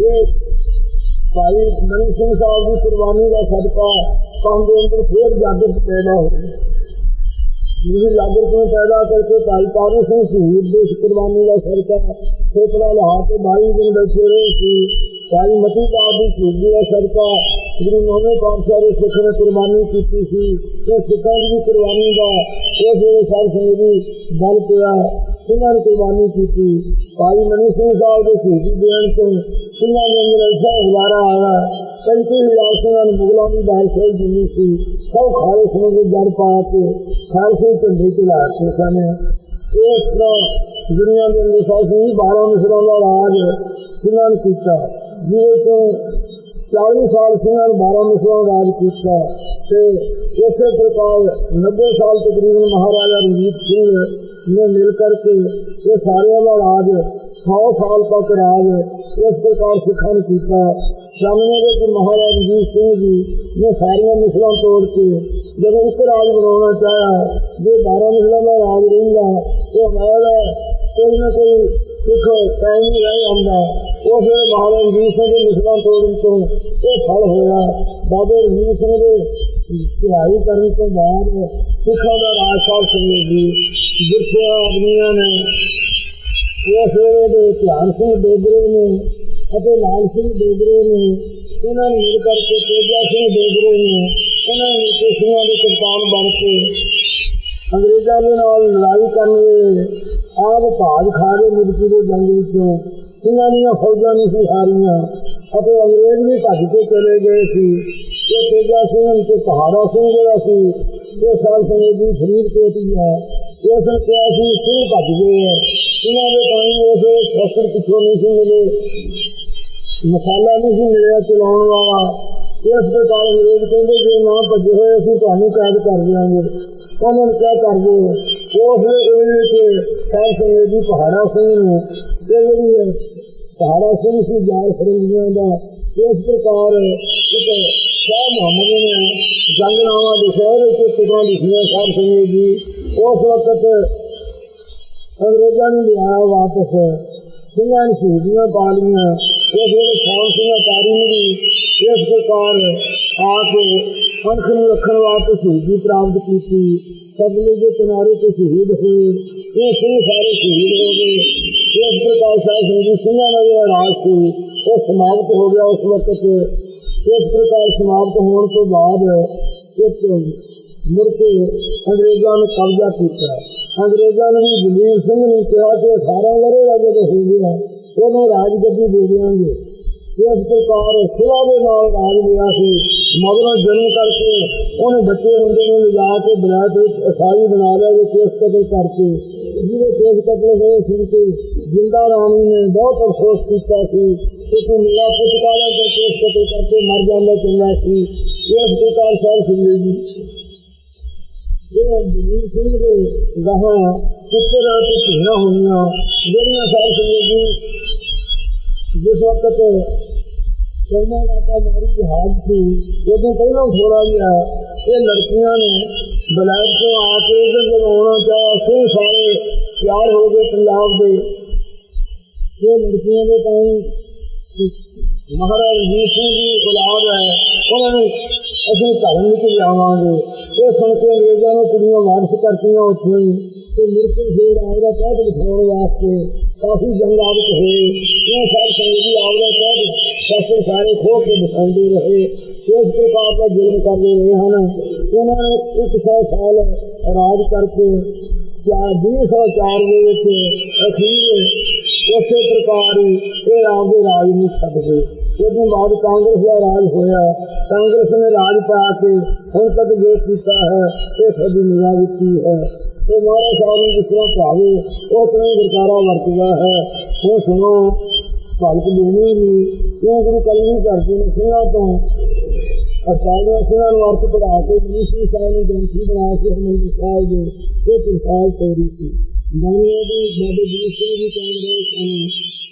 ਇਹ ਭਾਈ ਮਨੀ ਸਿੰਘ ਸਾਹਿਬ ਦੀ ਕੁਰਬਾਨੀ ਦਾ ਸਦਕਾ ਕੰਮ ਦੇ ਅੰਦਰ ਫੇਰ ਜਾਗਰਤ ਪੈਦਾ ਹੋਈ। ਮੇਰੀ ਲਾਗਰ ਤੋਂ ਪੈਦਾ ਕਰਕੇ ਭਾਈ ਤਾਰੂ ਸਿੰਘ ਸ਼ਹੀਦ ਦੇ ਕੁਰਬਾਨੀ ਦਾ ਸਦਕਾ ਖੇਤਰਾ ਲਹਾ ਕੇ 22 ਦਿਨ ਬੈਠੇ ਰਹੇ ਸੀ। ਭਾਈ ਮਤੀ ਦਾਸ ਦੀ ਸ਼ਹੀਦੀ ਦਾ ਸਦਕਾ ਗੁਰੂ ਨੌਵੇਂ ਪਾਤਸ਼ਾਹ ਦੇ ਸਿੱਖ ਨੇ ਕੁਰਬਾਨੀ ਕੀਤੀ ਸੀ। ਉਹ ਸਿੱਖਾਂ ਦੀ ਕੁਰਬਾਨੀ ਦਾ ਉਹ ਜਿਹੜੇ ਸਾਧ ਸੰਗਤ ਦੀ ਬਲ ਪਿਆ, ਸਿੰਘਾਂ ਨੇ ਕੁਰਬਾਨੀ ਕੀਤੀ। ਭਾਈ ਮਨੀ ਸਿੰਘ ਸਾਹਿਬ ਦੇ ਸ਼ਹੀਦੀ ਦੇਣ ਤੋਂ ਸਿੰਘਾਂ ਦੇ ਅੰਦਰ ਐਸਾ ਹਜ਼ਾਰਾ ਆਇਆ। 35,000 ਸਿੰਘਾਂ ਨੂੰ ਮੁਗਲਾਂ ਦੀ ਬਾਦਸ਼ਾਹੀ ਦਿੰਦੀ ਸੀ। ਸਭ ਖਾਲਸੇ ਨੂੰ ਜੜ ਪਾ ਕੇ ਖਾਲਸੇ ਝੰਡੇ ਝੁਲਾ ਕੇ ਸਨ। ਇਸ ਤਰ੍ਹਾਂ ਦੁਨੀਆ ਦੇ ਅੰਦਰ ਸਾਧੂ 12 ਮਿਸਰਾਂ ਦਾ ਰਾਜ ਸਿੰਘਾਂ ਨੇ ਕੀਤਾ, ਜਿਹਦੇ ਤੋਂ 40 ਸਾਲ ਸਿੰਘਾਂ ਨੇ 12 ਮਿਸਰਾਂ ਰਾਜ ਕੀਤਾ। ਤੇ ਇਸੇ ਪ੍ਰਕਾਰ 90 ਸਾਲ ਤਕਰੀਬਨ ਮਹਾਰਾਜਾ ਰਣਜੀਤ ਸਿੰਘ ਨੇ ਮਿਲ ਕਰਕੇ ਇਹ ਸਾਰਿਆਂ ਦਾ ਰਾਜ 100 ਸਾਲ ਤੱਕ ਰਾਜ ਇਸ ਪ੍ਰਕਾਰ ਸਿੱਖਾਂ ਨੇ ਕੀਤਾ। ਸਾਹਮਣੇ ਦੇ ਕਿ ਮਹਾਰਾਜਾ ਰਣਜੀਤ ਸਿੰਘ ਜੀ ਨੇ ਸਾਰੀਆਂ ਮਿਸਲਾਂ ਤੋੜ ਕੇ ਜਦੋਂ ਇੱਕ ਰਾਜ ਬਣਾਉਣਾ ਚਾਹਿਆ, ਜੇ 12 ਮਿਸਲਾਂ ਦਾ ਰਾਜ ਰਹਿੰਦਾ ਉਹ ਹਮਾਰਾ ਕੋਈ ਨਾ ਕੋਈ ਸਿੱਖ ਕਾਇਮ ਨਹੀਂ ਰਹਿ ਜਾਂਦਾ। ਉਹ ਫਿਰ ਮਹਾਰਾਜਾ ਰਣਜੀਤ ਸਿੰਘ ਦੇ ਮਿਸਲਾਂ ਤੋੜਨ ਤੋਂ ਇਹ ਫਲ ਹੋਇਆ। ਬਾਬਾ ਰਣਜੀਤ ਸਿੰਘ ਦੇ ਚੜ੍ਹਾਈ ਕਰਨ ਤੋਂ ਬਾਅਦ ਸਿੱਖਾਂ ਦਾ ਰਾਜ ਸਾਹਿਬ ਸੰਗਤ ਜੀ ਜਿੱਥਿਆ ਆਦਮੀਆਂ ਨੇ ਉਸ ਵੇਲੇ ਦੇ ਧਿਆਨ ਸਿੰਘ ਡੋਗਰੇ ਨੇ ਅਤੇ ਲਾਲ ਸਿੰਘ ਡੋਗਰੇ ਨੇ, ਇਹਨਾਂ ਨੇ ਮਿਲ ਕਰਕੇ ਤੇਜਾ ਸਿੰਘ ਡੋਗਰੇ ਨੇ, ਇਹਨਾਂ ਨੇ ਸਿੰਘਾਂ ਦੇ ਕਪਤਾਨ ਬਣ ਕੇ ਅੰਗਰੇਜ਼ਾਂ ਦੇ ਨਾਲ ਲੜਾਈ ਕਰਨ ਵੇਲੇ ਆਪ ਭਾਜ ਖਾ ਕੇ ਮੁਕਤੀ ਦੇ ਜੰਗ ਵਿੱਚੋਂ ਸਿੰਘਾਂ ਦੀਆਂ ਫੌਜਾਂ ਨਹੀਂ ਸੀ ਹਾਰੀਆਂ ਅਤੇ ਅੰਗਰੇਜ਼ ਵੀ ਭੱਜ ਕੇ ਚਲੇ ਗਏ ਸੀ। ਇਹ ਤੇਜਾ ਸਿੰਘ ਤੇ ਪਹਾੜਾ ਸਿੰਘ ਜਿਹੜਾ ਸੀ ਇਹ ਸਾਲ ਸੰਗਤ ਦੀ ਫਰੀਦਕੋਟ ਹੀ ਹੈ। ਇਸ ਨੇ ਕਿਹਾ ਸੀ ਸਿੰਘ ਭੱਜ ਗਏ ਹੈ। ਇਹਨਾਂ ਦੇ ਟਾਈਮ ਉਸ ਸ਼ਸਤਰ ਪਿੱਛੋਂ ਨਹੀਂ ਸੀ ਮਿਲੇ, ਮਸਾਲਾ ਨਹੀਂ ਸੀ ਮਿਲਿਆ ਚਲਾਉਣ ਵਾਲਾ। ਇਸ ਪ੍ਰਕਾਰ ਅੰਗਰੇਜ਼ ਕਹਿੰਦੇ ਜੇ ਨਾ ਭੱਜੇ ਹੋਏ ਅਸੀਂ ਤੁਹਾਨੂੰ ਕੈਦ ਕਰ ਦਿਆਂਗੇ। ਉਹਨਾਂ ਨੇ ਕਿਆ ਕਰਦੇ ਉਸ ਵੇਲੇ ਵਿੱਚ ਸਾਧ ਸੰਗਤ ਜੀ ਪਹਾੜਾ ਸਿੰਘ ਨੂੰ ਇਹ ਜਿਹੜੀ ਹੈ ਪਹਾੜਾ ਸਿੰਘ ਸੀ ਜਾਲ ਫਰੰਗੀਆਂ ਦਾ। ਇਸ ਪ੍ਰਕਾਰ ਇੱਕ ਸ਼ਾਹ ਮੁਹੰਮਦ ਨੇ ਜੰਗਨਾਮਾ ਲਿਖਿਆ, ਉਹਦੇ ਵਿੱਚ ਟਿਕਾਂ ਲਿਖੀਆਂ ਸਾਧ ਸੰਗਤ ਜੀ। ਉਸ ਵਕਤ ਅੰਗਰੇਜ਼ਾਂ ਨੂੰ ਲਿਆਇਆ ਵਾਪਸ, ਸਿੰਘਾਂ ਨੇ ਸ਼ਹੀਦੀਆਂ ਪਾ ਲਈਆਂ। ਉਸ ਵੇਲੇ ਖਾਨ ਸਿੰਘ ਅਟਾਰੀ ਨੇ ਵੀ ਇਸ ਪ੍ਰਕਾਰ ਆ ਕੇ ਪੰਥ ਨੂੰ ਰੱਖਣ ਵਾਸਤੇ ਸ਼ਹੀਦੀ ਪ੍ਰਾਪਤ ਕੀਤੀ। ਸਤਲੁਜ ਦੇ ਕਿਨਾਰੇ ਤੇ ਸ਼ਹੀਦ ਹੋਏ। ਇਹ ਸਿੰਘ ਸਾਰੇ ਸ਼ਹੀਦ ਹੋ ਗਏ। ਇਸ ਪ੍ਰਕਾਰ ਸਾਧ ਸੰਗਤ ਸਿੰਘਾਂ ਦਾ ਜਿਹੜਾ ਰਾਜ ਸੀ ਉਹ ਸਮਾਪਤ ਹੋ ਗਿਆ ਉਸ ਵਕਤ। ਇਸ ਪ੍ਰਕਾਰ ਸਮਾਪਤ ਹੋਣ ਤੋਂ ਬਾਅਦ ਇੱਕ ਮੁੜ ਕੇ ਅੰਗਰੇਜ਼ਾਂ ਨੇ ਕਬਜ਼ਾ ਕੀਤਾ। ਅੰਗਰੇਜ਼ਾਂ ਨੇ ਵੀ ਦਲੀਲ ਸਿੰਘ ਨੂੰ ਕਿਹਾ ਕਿ 18 ਵਰ੍ਹੇ ਜਦੋਂ ਹੋ ਗਿਆ ਉਹਨੂੰ ਰਾਜ ਗੱਦੀ ਦੇ ਦਿਆਂਗੇ। ਇਸ ਪ੍ਰਕਾਰ ਸਿਵਾ ਦੇ ਨਾਲ ਰਾਜ ਲਿਆ ਸੀ। ਮਗਰੋਂ ਜਨਮ ਕਰਕੇ ਉਹਨੇ ਬੱਚੇ ਹੁੰਦੇ ਨੂੰ ਲਿਜਾ ਕੇ ਬਲੈਤ ਵਿੱਚ ਅਸਾਈ ਬਣਾ ਲਿਆ ਜੋ ਕੇਸ ਕਤਲ ਕਰਕੇ, ਜਿਹਦੇ ਕੇਸ ਕਤਲ ਹੋਏ ਸੀ ਕਿ ਜਿੰਦਾ ਰਾਣੀ ਨੇ ਬਹੁਤ ਅਫਸੋਸ ਕੀਤਾ ਸੀ ਕਿ ਤੂੰ ਮੇਰਾ ਪੁੱਤ ਕਾਲਾ ਜੋ ਕੇਸ ਕਤਲ ਕਰਕੇ ਮਰ ਜਾਂਦਾ ਚੰਗਾ ਸੀ। ਇਸ ਪ੍ਰਕਾਰ ਸਾਧ ਸੰਗਤ ਜੀ ਇਹ ਦਲੀਲ ਸਿੰਘ ਦੇ ਗਾਹਾਂ ਪੁੱਤਰ ਅਤੇ ਧੀਆਂ ਹੋਈਆਂ ਜਿਹੜੀਆਂ ਸਾਧ ਸੰਗਤ ਜੀ ਜਿਸ ਵਕਤ ਚੌਨਾ ਮਾਤਾ ਮਾਰੀ ਜਹਾਜ਼ ਸੀ ਉਦੋਂ ਪਹਿਲਾਂ ਥੋੜਾ ਜਿਹਾ ਇਹ ਲੜਕੀਆਂ ਨੇ ਬਲੈਕ ਤੋਂ ਆ ਕੇ ਇੱਧਰ ਜਦੋਂ ਆਉਣਾ ਚਾਹਿਆ ਸਿੰਘ ਸਾਰੇ ਤਿਆਰ ਹੋ ਗਏ ਪੰਜਾਬ ਦੇ। ਇਹ ਲੜਕੀਆਂ ਦੇ ਟਾਈਮ ਮਹਾਰਾਜਾ ਰਣਜੀਤ ਸਿੰਘ ਦੀ ਔਲਾਦ ਹੈ, ਉਹਨਾਂ ਨੇ ਅਸੀਂ ਧਰਮ ਵਿੱਚ ਲਿਆਵਾਂਗੇ। ਇਹ ਸੁਣ ਕੇ ਅੰਗਰੇਜ਼ਾਂ ਨੇ ਕੁੜੀਆਂ ਵਾਰਸ ਕਰਤੀਆਂ ਉੱਥੋਂ ਹੀ ਤੇ ਮੁਰਕੇ ਫੇਰ ਆਪਦਾ ਕਹਿਤ ਦਿਖਾਉਣ ਵਾਸਤੇ ਕਾਫੀ ਜੰਗਾਵਤ ਹੋਏ। ਇਹ ਸਭ ਸੰਗਤ ਜੀ ਆਪਦਾ ਕਹਿਤ ਸ਼ਸਤਰ ਸਾਰੇ ਖੋਹ ਕੇ ਦਿਖਾਉਂਦੇ ਰਹੇ। ਇਸ ਪ੍ਰਕਾਰ ਦਾ ਜ਼ੁਲਮ ਕਰਦੇ ਰਹੇ ਹਨ। ਇਹਨਾਂ ਨੇ 100 ਸਾਲ ਰਾਜ ਕਰਕੇ 204 ਦੇ ਵਿੱਚ ਅਖੀਰ ਉਸੇ ਪ੍ਰਕਾਰ ਹੀ ਇਹ ਆਪਦੇ ਰਾਜ ਨੂੰ ਛੱਡ ਗਏ। ਉਹਦੇ ਬਾਅਦ ਕਾਂਗਰਸ ਦਾ ਰਾਜ ਹੋਇਆ। ਕਾਂਗਰਸ ਨੇ ਰਾਜ ਪਾ ਕੇ ਹੁਣ ਤੱਕ ਜੋ ਕੀਤਾ ਹੈ ਇਹ ਸਾਡੀ ਨਿਗਾਹ ਵਿੱਚ ਹੀ ਹੈ। ਤੇ ਮਹਾਰਾਜ ਸਾਹਿਬ ਨੂੰ ਜਿਸ ਤਰ੍ਹਾਂ ਭਾਵੇ ਉਹ ਤਰ੍ਹਾਂ ਵਰਤਾਰਾ ਵਰਤਦਾ ਹੈ। ਉਹ ਸੁਣੋ ਭਗਤ ਦੇਣੀ ਵੀ ਕਿਉਂ ਗੁਰੂ ਕਲਗੀਧਰ ਜੀ ਨੇ ਸਿੰਘਾਂ ਤੋਂ 18 ਸਿੰਘਾਂ ਨੂੰ ਅਰਥ ਪੜ੍ਹਾ ਕੇ ਮਨੀਸ਼ੀ ਸਾਹਿਬ ਨੂੰ ਗ੍ਰੰਥੀ ਬਣਾ ਕੇ ਹਰਿਮੰਦਰ ਸਾਹਿਬ ਦੇ ਇਹ ਪ੍ਰਸਾਦ ਤੋਰੀ ਸੀ। ਬਾਣੀਆਂ ਦੀ ਬਾਬੇ ਦੀਪ ਸਿੰਘ ਜੀ ਕਹਿੰਦੇ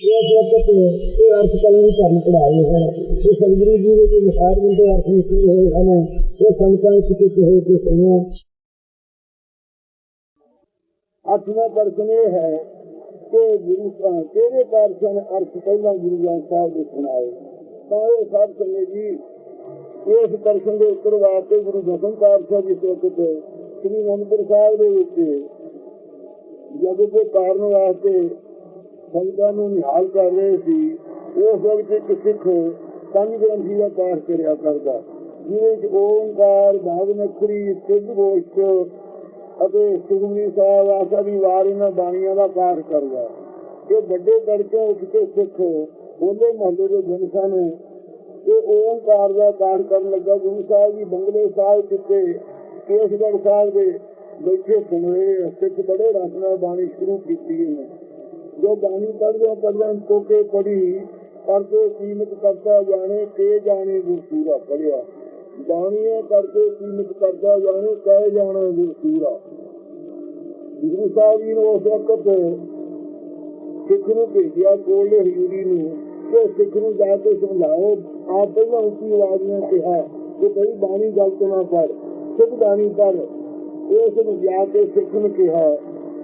ਇਸ ਵਕਤ ਇਹ ਅਰਥ ਕਲਗੀਧਰ ਨੂੰ ਪੜ੍ਹਾਏ ਹੈ। ਇਹ ਸਤਿਗੁਰੂ ਜੀ ਦੇ ਜੋ ਮਿਸਾਲ ਦੇ ਅਰਥ ਨਿਕਲੇ ਹੋਏ ਹਨ ਇਹ ਸੰਤਾਂ ਵਿੱਚ ਕਿਤੇ ਹੋ ਕੇ ਸੁਣਿਆ। 8ਵਾਂ ਪ੍ਰਸ਼ਨ ਇਹ ਹੈ ਕਿ ਗੁਰੂ ਸਾਹਿਬ ਕਿਹੜੇ ਪਾਤਸ਼ਾਹ ਨੇ ਅਰਥ ਪਹਿਲਾਂ ਗੁਰੂ ਗ੍ਰੰਥ ਸਾਹਿਬ ਦੇ ਸੁਣਾਏ। ਤਾਂ ਇਹ ਸਭ ਸੰਗਤ ਜੀ ਇਸ ਪ੍ਰਸ਼ਨ ਦੇ ਉੱਤਰ ਵਾਸਤੇ ਗੁਰੂ ਦਸਮ ਪਾਤਸ਼ਾਹ ਜਿਸ ਵਕਤ ਸ੍ਰੀ ਅਨੰਦਪੁਰ ਸਾਹਿਬ ਦੇ ਵਿੱਚ ਜਗ ਦੇ ਕਾਰਨ ਵਾਸਤੇ ਸੰਗਤਾਂ ਨੂੰ ਨਿਹਾਲ ਕਰ ਰਹੇ ਸੀ। ਉਸ ਵਕਤ ਇੱਕ ਸਿੱਖ ਪੰਜ ਗ੍ਰੰਥੀ ਦਾ ਪਾਠ ਕਰਿਆ ਕਰਦਾ ਜਿਹਦੇ ਵਿੱਚ ਓਂਕਾਰ ਭਾਗਨਖਰੀ ਸਿੱਧ ਗੋਸ਼ਟ ਅਤੇ ਸੁਖਮਨੀ ਸਾਹਿਬ ਆਸਾ ਦੀ ਵਾਰ ਇਹਨਾਂ ਬਾਣੀਆਂ ਦਾ ਪਾਠ ਕਰਦਾ। ਇਹ ਵੱਡੇ ਕਰਕੇ ਉੱਠ ਕੇ ਸਿੱਖ ਉਹਦੇ ਮਹੱਲੇ ਦੇ ਦਿਨ ਸਨ। ਇਹ ਓਂਕਾਰ ਦਾ ਪਾਠ ਕਰਨ ਲੱਗਾ। ਗੁਰੂ ਸਾਹਿਬ ਜੀ ਬੰਗਲੇ ਸਾਹਿਬ ਜਿੱਥੇ ਕੇਸਗੜ੍ਹ ਸਾਹਿਬ ਦੇ ਬੈਠੇ ਸੁਣ ਰਹੇ ਸਿੱਖ ਬੜੇ ਰਸ ਨਾਲ ਬਾਣੀ ਸ਼ੁਰੂ ਕੀਤੀ ਹੈ। ਜੋ ਬਾਣੀ ਪੜ੍ਹਦਿਆਂ ਕੋਕੇ ਪੜ੍ਹੀ ਕਰਕੇ ਕੀਮਤ ਕਰਤਾ ਜਾਣੇ ਕੇ ਜਾਣੇ ਗੁਰਸੂਰਾ ਪੜ੍ਹਿਆ। ਬਾਣੀਆਂ ਕਰਕੇ ਕੀਮਤ ਕਰਦਾ ਜਾਣੇ ਕਹਿ ਜਾਣਾ ਗੁਰਸੂਰਾ। ਗੁਰੂ ਸਾਹਿਬ ਜੀ ਨੇ ਉਸ ਵਕਤ ਸਿੱਖ ਨੂੰ ਭੇਜਿਆ ਕੋਲੇ ਹਜ਼ੂਰੀ ਨੂੰ ਕਿ ਸਿੱਖ ਨੂੰ ਜਾ ਕੇ ਸਮਝਾਓ। ਆਪ ਪਹਿਲਾਂ ਉੱਚੀ ਆਵਾਜ਼ ਨੇ ਕਿਹਾ ਕਿ ਬਈ ਬਾਣੀ ਗਲਤ ਨਾ ਪੜ੍ਹ, ਸਿੱਖ ਬਾਣੀ ਪੜ੍ਹ। ਉਸ ਨੂੰ ਜਾ ਕੇ ਸਿੱਖ ਨੂੰ ਕਿਹਾ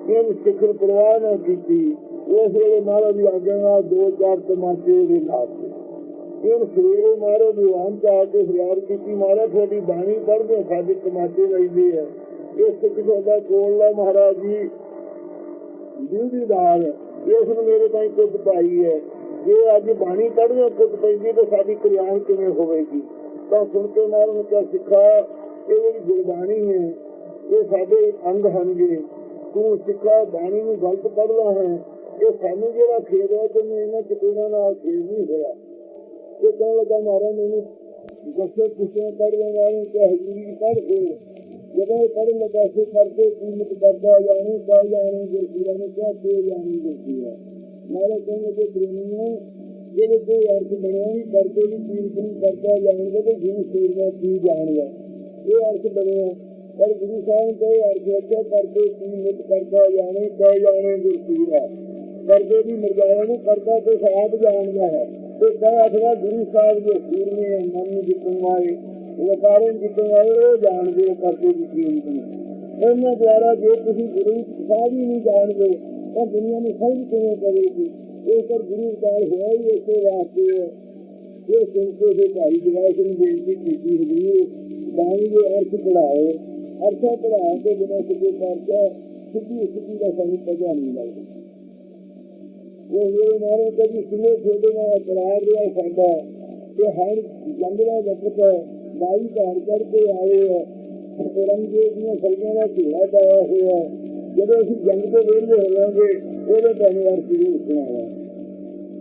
ਇਹਨੂੰ ਸਿੱਖ ਨੂੰ ਪਰਵਾਹ ਨਾ ਕੀਤੀ। ਉਸ ਵੇਲੇ ਮਹਾਰਾਜ ਦੀ ਆਗਿਆ ਨਾਲ 2-4 ਤਮਾਚੇ ਦੇ ਲਾ ਕੇ ਇਹ ਸਵੇਰੇ ਮਹਾਰਾਜ ਦੀਵਾਨ ਚ ਆ ਕੇ ਫਰਿਆਦ ਕੀਤੀ ਮਹਾਰਾਜ ਤੁਹਾਡੀ ਬਾਣੀ ਪੜ੍ਹਦੇ ਸਾਡੇ ਤਮਾਚੇ ਲੱਗਦੇ ਆ। ਇਹ ਸਿੱਖ ਸਾਡਾ ਕੋਲ ਮਹਾਰਾਜ ਜੀ ਜ਼ਿੰਦਗੀਦਾਰ ਇਸ ਨੂੰ ਮੇਰੇ ਤਾਈਂ ਕੁੱਟ ਪਾਈ ਹੈ। ਜੇ ਅੱਜ ਬਾਣੀ ਪੜ੍ਹਦੇ ਕੁੱਟ ਪੈਂਦੀ ਤਾਂ ਸਾਡੀ ਕਲਿਆਣ ਕਿਵੇਂ ਹੋਵੇਗੀ। ਤਾਂ ਸੁਣ ਕੇ ਮਹਾਰਾਜ ਨੇ ਕਿਹਾ ਸਿੱਖਾ ਇਹ ਜਿਹੜੀ ਗੁਰਬਾਣੀ ਹੈ ਇਹ ਸਾਡੇ ਅੰਗ ਹਨਗੇ। ਤੂੰ ਸਿੱਖਾ ਬਾਣੀ ਨੂੰ ਗਲਤ ਪੜ੍ਹਦਾ ਹੈ। ਇਹ ਸਾਨੂੰ ਜਿਹੜਾ ਖੇਡ ਹੈ ਤੈਨੂੰ ਇਹਨਾਂ ਚਕੂਰਾਂ ਨਾਲ ਖੇਡ ਨਹੀਂ ਹੋਇਆ। ਇਹ ਕਹਿਣ ਲੱਗਾ ਮਹਾਰਾਜ ਮੈਨੂੰ ਦੱਸੋ ਕਿਸੇ ਪੜ੍ਹਨ ਵਾਲੇ ਕਿ ਹਜ਼ੂਰੀ ਪੜ੍ਹ ਕੇ ਜਦੋਂ ਇਹ ਪੜ੍ਹਨ ਲੱਗਾ ਸੀ ਕਰਕੇ ਕੀਮਤ ਕਰਦਾ ਜਾਣੀ ਕਹਿ ਜਾਣੀ ਗੁਰਸੂਰਾ ਨੇ ਕਿਹਾ ਕੇ ਜਾਣੀ ਗੁਰਸੂਰਾ। ਮਹਾਰਾਜ ਕਹਿੰਦੇ ਕਿ ਪ੍ਰੇਮੀਆਂ ਜਿਹੜੇ ਕੋਈ ਅਰਥ ਬਣਿਆ ਨਹੀਂ ਕਰਕੇ ਵੀ ਕੀਮਤ ਨਹੀਂ ਕਰਦਾ ਜਾਣਗੇ ਤੇ ਗੁਰੂ ਸੂਰਮਾ ਕੀ ਜਾਣਿਆ ਇਹ ਅਰਥ ਬਣਿਆ। ਪਰ ਗੁਰੂ ਸਾਹਿਬ ਨੇ ਅਰਥ ਰੱਖਿਆ ਕਰਦੇ ਕੀਮਤ ਕਰਦਾ ਜਾਣੇ ਕਹਿ ਜਾਣੇ ਗੁਰਸੂਰਾ। ਕਰਦੇ ਦੀ ਮਰਜ਼ਾਇਆ ਨੂੰ ਕਰਦਾ ਤੇ ਆਪ ਜਾਣਦਾ ਹੈ ਤੇ ਕਹਿ ਅਥਵਾ ਗੁਰੂ ਸਾਹਿਬ ਦੇ ਸੂਰਮੇ ਮਨ ਨੂੰ ਜਿੱਤਣ ਵਾਲੇ ਵਪਾਰਨ ਜਿੱਤਣ ਵਾਲੇ ਉਹ ਜਾਣਦੇ ਕਰਦੇ ਦੀ ਕੀਮਤ ਨੂੰ। ਉਹਨਾਂ ਦੁਆਰਾ ਜੇ ਤੁਸੀਂ ਗੁਰੂ ਸਾਹਿਬ ਹੀ ਨਹੀਂ ਜਾਣਦੇ ਤਾਂ ਦੁਨੀਆ ਨੂੰ ਸਮਝ ਕਿਵੇਂ ਕਰੇਗੀ। ਇਹ ਪਰ ਗੁਰੂ ਵਿਚਾਰ ਹੋਇਆ ਹੀ ਇਸੇ ਵਾਸਤੇ ਹੈ। ਇਹ ਸੰਸੋ ਦੇ ਭਾਈ ਜਵਾਈ ਸਿੰਘ ਬੇਨਤੀ ਕੀਤੀ ਹਜ਼ੂਰ ਬਾਣੀ ਦੇ ਅਰਥ ਪੜ੍ਹਾਓ। ਅਰਥਾਂ ਪੜ੍ਹਾ ਕੇ ਬਿਨਾਂ ਸਿੱਧੇ ਪਰਚਾ ਸਿੱਧੀ ਦਾ ਸਾਨੂੰ ਪਤਾ ਨਹੀਂ ਲੱਗਦਾ। ਉਹ ਮੇਰੇ ਮਾਰੇ ਕਦੀ ਸੁਣੇ ਛੋਟੇ ਨਾਲ ਕਰਾਰ ਰਿਹਾ ਸਾਡਾ ਕਿ ਹਰ ਜੰਗਲਾਂ ਵਕਤ ਬਾਈ ਘਰ ਕਰਕੇ ਆਏ ਹੈ। ਔਰੰਗਜ਼ੇਬ ਦੀਆਂ ਫੌਜਾਂ ਦਾ ਘੇਰਾ ਪਾਇਆ ਹੋਇਆ। ਜਦੋਂ ਅਸੀਂ ਜੰਗ ਤੋਂ ਵਿਹਲੇ ਹੋਵਾਂਗੇ ਉਹਦੇ ਧੰਨਵਾਦ ਸ਼ੁਰੂ ਸੁਣਾਇਆ।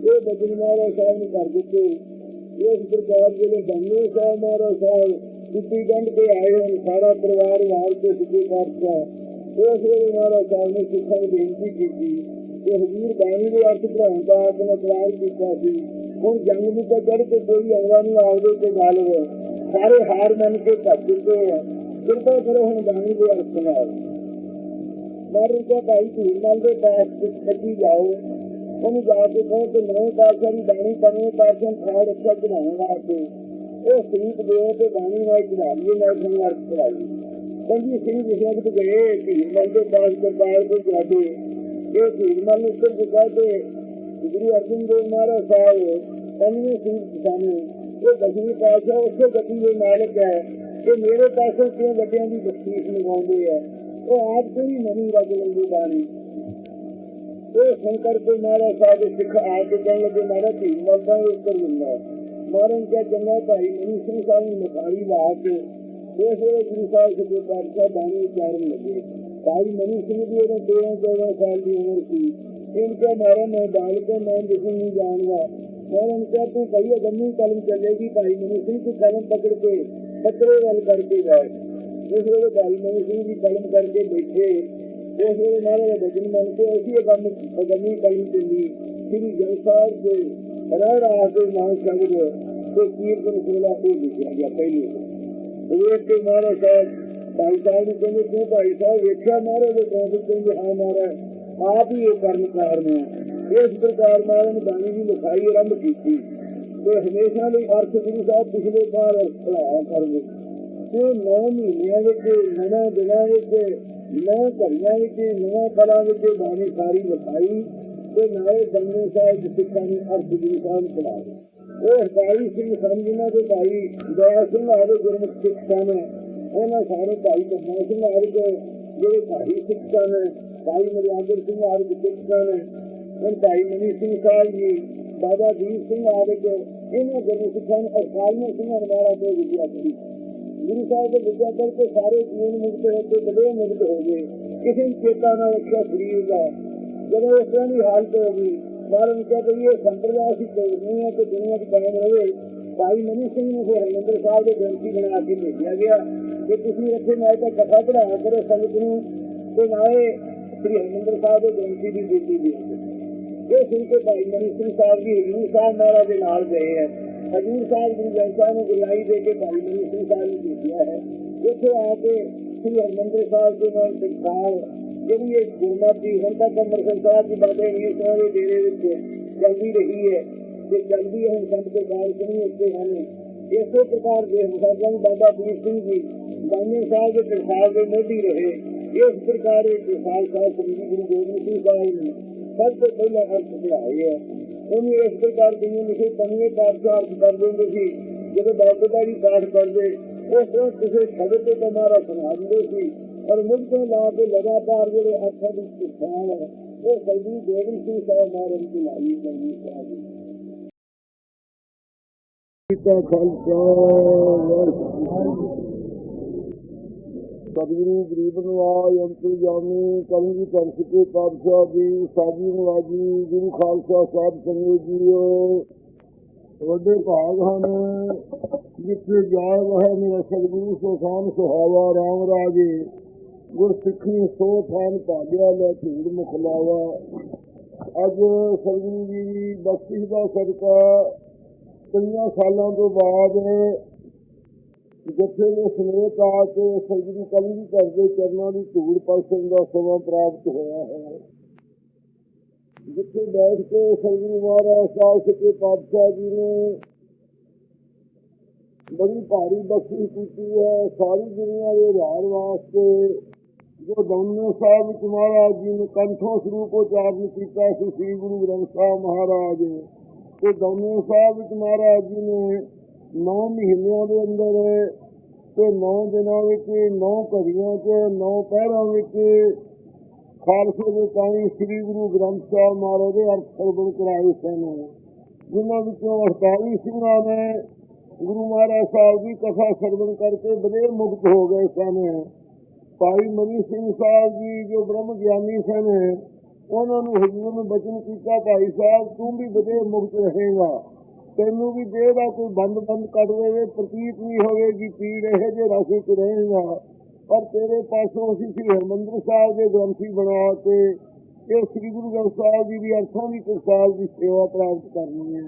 ਇਹ ਬਚਨ ਮਹਾਰਾਜ ਸਾਹਿਬ ਨੇ ਕਰ ਦਿੱਤੇ। ਇਸ ਪ੍ਰਕਾਰ ਜਿਹੜੇ ਬੰਗਲੇ ਸਾਹਿਬ ਮਹਾਰਾਜ ਸਾਹਿਬ ਕੁੱਤੀ ਗੰਢ ਕੇ ਆਏ ਹਨ ਸਾਰਾ ਪਰਿਵਾਰ ਨਾਲ ਕੇ ਸਿੱਧੇ ਕਰਤਾ। ਉਸ ਵੇਲੇ ਮਹਾਰਾਜ ਸਾਹਿਬ ਨੇ ਸਿੱਖਾਂ ਨੂੰ ਬੇਨਤੀ ਕੀਤੀ ਕਿ ਹਜ਼ੂਰ ਬਾਣੀ ਦੇ ਅਰਥ ਪੜ੍ਹਾਉਣ ਦਾ ਆਪਣਾ ਇਕਰਾਰ ਕੀਤਾ ਸੀ। ਹੁਣ ਜੰਗ ਨੂੰ ਤਾਂ ਚੜ੍ਹ ਕੇ ਕੋਈ ਆਉਂਦਾ ਨਹੀਂ ਆਉਦੇ ਤੇ ਗੱਲ ਸਾਰੇ ਹਾਰ ਮੰਨ ਕੇ ਭੱਜ ਚੁੱਕੇ ਆ। ਕਿਰਪਾ ਕਰੋ ਹੁਣ ਬਾਣੀ ਦੇ ਅਰਥ ਨਾਲ ਮਾਰੂ ਕੋ ਭਾਈ ਧੀਰ ਨਾਲ ਦੇ ਪਾਸ ਕੱਢੀ ਜਾਓ। ਉਹਨੂੰ ਜਾ ਕੇ ਕਹੋ ਕਿ ਨਵੇਂ ਪਾਤਸ਼ਾਹ ਦੀ ਬਾਣੀ ਪੜ੍ਹਨੀ ਪਾਤਸ਼ਾਹ ਖਾਂ ਰੱਖਿਆ ਚੜਾਉਣ ਵਾਸਤੇ ਉਹ ਸੀਟ ਦਿਓ ਤੇ ਬਾਣੀ ਨਾਲ ਚੜਾ ਲਈਏ ਮੈਂ ਤੁਹਾਨੂੰ ਅਰਥ ਪੜ੍ਹਾਈ। ਕਹਿੰਦੀ ਸਿੰਘ ਜਿਸ ਵਕਤ ਗਏ ਧੀਰ ਨਾਲ ਦੇ ਪਾਸ ਕਰਤਾਰ ਤੋਂ ਜਾਦੇ ਇਹ ਧੀਰ ਨਾਲ ਨੂੰ ਉੱਤਰ ਚੁੱਕਾ ਤੇ ਗੁਰੂ ਅਰਜਨ ਦੇਵ ਮਹਾਰਾਜ ਸਾਹਿਬ ਪੰਜਵੇਂ ਸਿੰਘ ਸਾਨੂੰ ਇਹ 10ਵੀਂ ਪਾਤਸ਼ਾਹ ਉਸੇ ਗਤੀ ਦੇ ਮਾਲਕ ਹੈ कि मेरे पासों क्यों वड्डियां की बख्शीश मंगाते हैं, वो आप कोई नहीं रज लंबी बाणी। वो शंकर को महाराज साहब सिख आके कहने लगे, महाराज धी मरदा उत्तर दिंदा मारन क्या चंगा भाई मनी सिंह साहब लिखारी ला के उस वे गुरु साहब सच्चे पातशाह बाणी उच्चारण लगे। भाई मनी सिंह की 13-14 साल की उम्र थी। इनका मारा मैं डाल के मैं जिसम नहीं जानवा, मैं उनका तू कही अगमी कलम चलेगी। भाई मनी सिंह की कलम पकड़ के पत्रे वाल करके बैठ। उस वे भाई मनी सिंह की कलम करके बैठे। उस वे महाराज भजन मन के ऐसी अगमी कलम चली। श्री जलसार के रह रहा के नाम शब्द तो कीर्तन सोला को लिखा गया। पहले वेख के महाराज साहब भाई साहब ने कहते क्यों भाई साहब वेख्या महाराज कहते हाँ महाराज आप ही एक कर्मकार ने। इस प्रकार महाराज ने बाणी की लिखाई आरंभ की थी। तो हमेशा लिए अर्थ गुरु साहब पिछले बार पढ़ाया करते। तो 9 महीनों 9 दिनों 9 घड़िया 9 कला बाणी सारी लिखाई। तो नाले दंगे साहब सिखा ने अर्थ गुरु साहब पढ़ाए। वो भाई सिंह सन जिन्हों के भाई दया सिंह आदि गुरमुख सिख सन, उन्होंने सारे भाई धर्मा सिंह आदि के जोड़े भाई सिख सन, भाई मरियादर सिंह आदि के सिख सन, उन भाई मनी सिंह साहब जी, बाबा दीप सिंह आदि के इन्होंने गुरमुख सिखा ने और कालिया सिंह हमारा को विद्या करी। गुरु साहब को विद्या करके सारे जीवन मुक्त होते बड़े मुक्त हो गए। किसी चेता न रखा शरीर का। जब इस तरह की हालत होगी महाराज क्या कहिए संप्रदाय की नहीं है तो दुनिया की कायम रहे। भाई मनी सिंह ने फिर हरिमंदर साहब के ग्रंथी बना के भेजा गया कि तुम रखे नाए का कथा पढ़ाया करो संगत नूं तो नाए श्री हरिमंदर साहब के ग्रंथी की ड्यूटी दी। ये सुन के भाई मनी सिंह साहब की हजूर साहब महाराज के नाल गए हैं। हजूर साहब गुरु ग्रंथ साहब ने गुरलाई दे के भाई मनी सिंह साहब ने भेजा है। इतने आके श्री हरिमंदर साहब के नाम संसार ਜਿਹੜੀ ਇਹ ਗੁਰਮਤਿ ਹੁਣ ਤੱਕ ਅੰਮ੍ਰਿਤਸਰ ਸਾਹਿਬ ਦੀ ਬਾਬੇ ਨੀਰ ਸਿੰਘ ਦੇ ਡੇਰੇ ਵਿੱਚ ਚੱਲਦੀ ਰਹੀ ਹੈ ਤੇ ਚੱਲਦੀ ਹੁਣ ਸੰਤ ਸਰਕਾਰ ਸਿੰਘ ਉੱਤੇ ਹਨ। ਇਸੇ ਪ੍ਰਕਾਰ ਦੇ ਹਮਸਾਜਾਂ ਬਾਬਾ ਦੀਪ ਸਿੰਘ ਜੀ ਬਾਨੇ ਸਾਹਿਬ ਦੇ ਪ੍ਰਸਾਦ ਦੇ ਮੋਢੀ ਰਹੇ। ਇਸ ਪ੍ਰਕਾਰ ਇਹ ਪ੍ਰਸਾਦ ਸਾਹਿਬ ਸ੍ਰੀ ਗੁਰੂ ਗੋਬਿੰਦ ਸਿੰਘ ਸਾਹਿਬ ਨੇ ਸਭ ਤੋਂ ਪਹਿਲਾਂ ਅਰਥ ਪੜ੍ਹਾਏ ਹੈ। ਉਹਨੂੰ ਇਸ ਪ੍ਰਕਾਰ ਦੁਨੀਆ ਲਿਖੇ 95 ਪਾਤਸ਼ਾਹ ਅਰਥ ਕਰ ਦਿੰਦੇ ਸੀ। ਜਦੋਂ ਬਾਬੇ ਦਾ ਵੀ ਪਾਠ ਕਰਦੇ ਉਸ ਤੋਂ ਕਿਸੇ ਸ਼ਬਦ ਤੇ ਤੁਹਾਰਾ ਸੁਣਾ ਦਿੰਦੇ ਸੀ। और मुझको ला के लगातार जो अर्थात स्थान है वो सभी गोविंद सिंह साहब महाराज की लाई सतगुरु गरीब नवाज अंतर्जामी कलगी कर सके पातशाह जी साजी नवाजी गुरु खालसा साहब संगत जीओ वड्डे भाग हैं जिथे जाए वह मेरा सतगुरु सोखान सुहावा राम राजे गुर सिखी सो थान भाग्या लै धूड़ मुखलावा। अज सतगुरु जी की बख्शिश का सदका कई सालों तो बाद जत्थे ने समेत आके सतगुरु कलगी घर के चरणों की धूड़ परसन का समा प्राप्त होया है। जिथे बैठ के सतगुरु महाराज साहब सच्चे पातशाह जी ने बड़ी भारी बख्शिश की है सारी दुनिया के उद्धार वास्ते। जो दौने साहब महाराज जी ने कंठों स्वरूप उच्चारण किया श्री गुरु ग्रंथ साहब महाराज तो दौने साहब महाराज जी ने 9 महीनों के अंदर तो 9 दिनों 9 घड़ियों 9 पहरों खालसे के पानी श्री गुरु ग्रंथ साहब महाराज के अर्थ सरबन कराए सन। जिन्होंने 48 सिंह ने गुरु महाराज साहब की कथा सरबन करके बड़े मुक्त हो गए सन। भाई मनी सिंह साहब जी जो ब्रह्म ज्ञानी सन उन्होंने हजूर ने बचन किया भाई साहब तू भी बड़े मुक्त रहेगा तेनू भी देह का कोई बंद कट दे प्रतीत नहीं होगी पीड़ है जो रस च रहेगा पर तेरे पासों असी श्री हरमंदर साहब के ग्रंथी बना के ये श्री गुरु ग्रंथ साहब जी की अर्थों की टकसाल की सेवा प्राप्त करनी है।